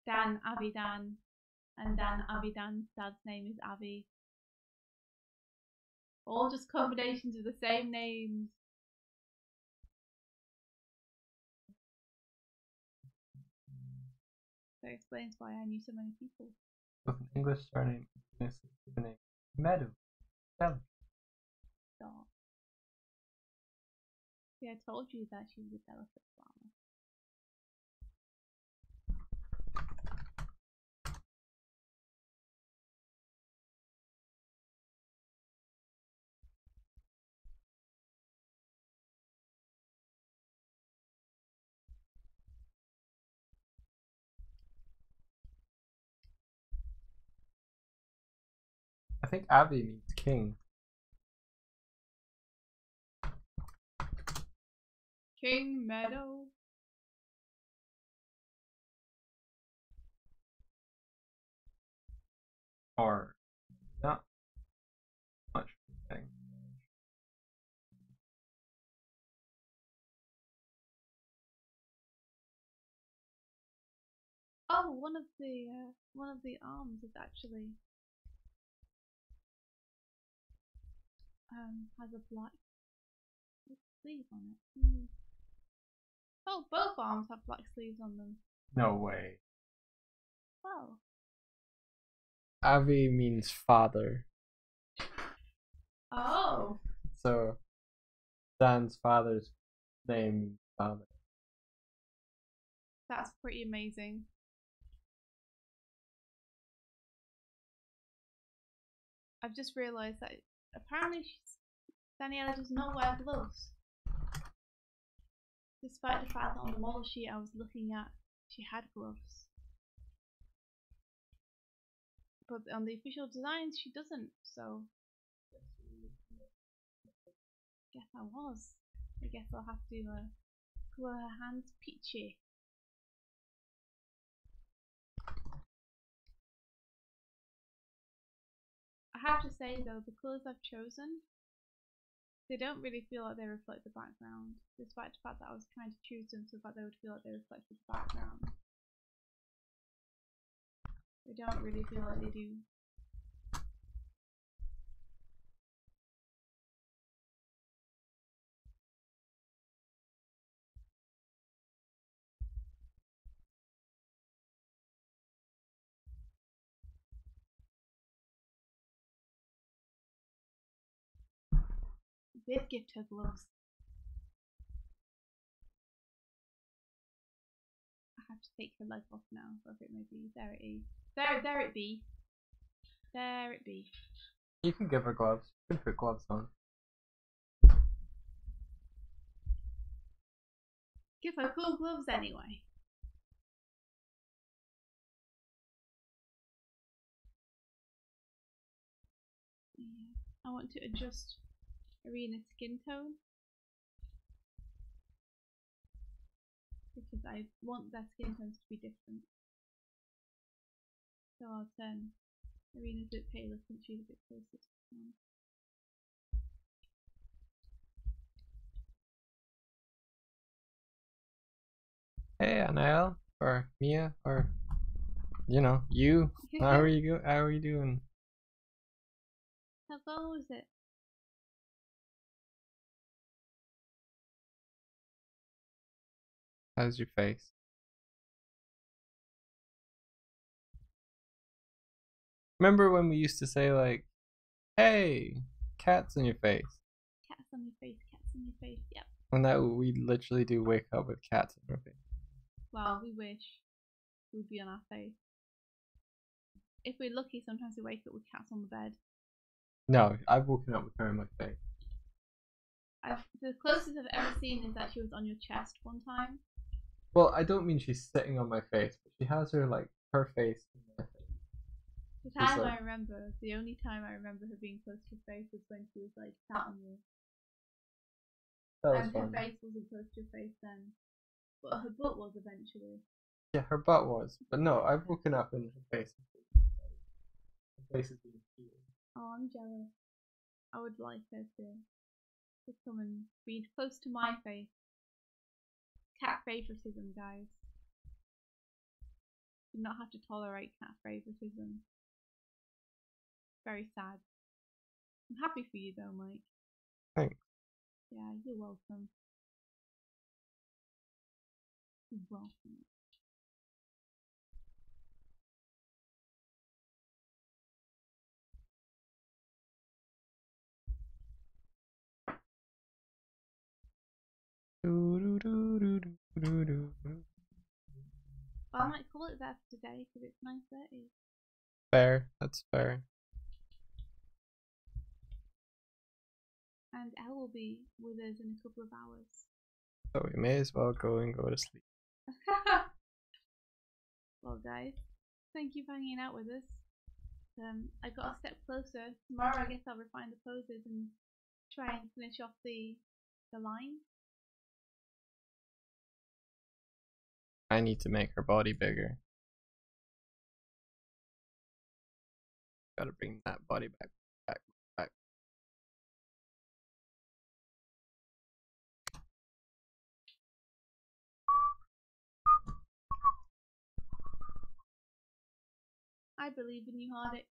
Dan, Abby, Dan, and Dan, Abby, Dan's dad's name is Abby. All just combinations of the same names. That explains why I knew so many people. With an English surname, the name Meadow. Stop. Yeah, I told you that she was a delicate flower. I think Abby means king. King Meadow. Or not much thing. Oh, one of the arms is actually has a black sleeve on it. Oh, both arms have black sleeves on them. No way. Wow. Avi means father. Oh. So Dan's father's name means father. That's pretty amazing. I've just realised that apparently Daniela does not wear gloves. Despite the fact that on the model sheet I was looking at, she had gloves. But on the official designs, she doesn't, so guess I was. I guess I'll have to colour her hands peachy. I have to say though, the colours I've chosen, they don't really feel like they reflect the background, despite the fact that I was trying to choose them so that they would feel like they reflected the background. They don't really feel like they do. I did gift her gloves. I have to take her leg off now, wherever it may be. There it is. There it be. There it be. You can give her gloves. You can put gloves on. Give her cool gloves anyway. Yeah. I want to adjust Arena's skin tone because I want their skin tones to be different. So I'll turn Arena's a bit paler since she's a bit closer to the sun. Hey, Anael, or Mia, or you. How are you doing? How goes it? How's your face? Remember when we used to say like, "Hey, cats on your face"? Cats on your face, cats on your face. Yep. And that we literally do wake up with cats on our face. Well, we wish it would be on our face. If we're lucky, sometimes we wake up with cats on the bed. No, I've woken up with her on my face. The closest I've ever seen is that she was on your chest one time. Well, I don't mean she's sitting on my face, but she has her face in my face. The time I remember, the only time I remember her being close to your face was when she was like sat on you. And her face wasn't close to your face then, but her butt was eventually. Yeah, her butt was, but no, I've woken up and her face. Her face is being healed. Oh, I'm jealous. I would like her to come and be close to my face. Cat favoritism, guys. Do not have to tolerate cat favoritism. Very sad. I'm happy for you though, Mike. Thanks. Yeah, you're welcome. You're welcome. Well, I might call it there for today because it's 9:30. Fair, that's fair. And Elle will be with us in a couple of hours. So we may as well go to sleep. Well, guys, thank you for hanging out with us. I got a step closer. Tomorrow, I guess I'll refine the poses and try and finish off the line. I need to make her body bigger. Gotta bring that body back. I believe in you, Hardik.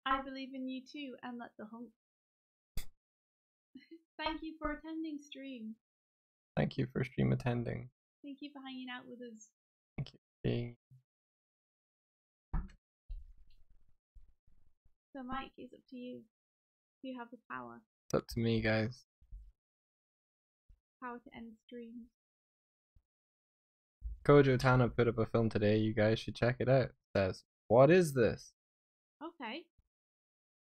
I believe in you too, and let the hunk. Thank you for attending stream. Thank you for stream attending. Thank you for hanging out with us. Thank you for being. So, Mike, it's up to you. You have the power. It's up to me, guys. Power to end streams. Kojo Tana put up a film today. You guys should check it out. It says, "What is this?" Okay.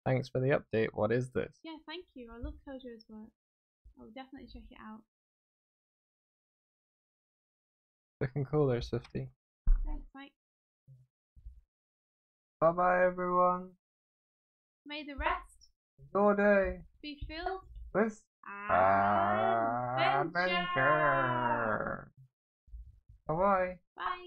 Thanks for the update. What is this? Yeah, thank you. I love Kojo's work. I'll definitely check it out. Looking cool there, Swifty. Thanks, Mike. Bye bye, everyone. May the rest Your day be filled with adventure. Bye bye. Bye.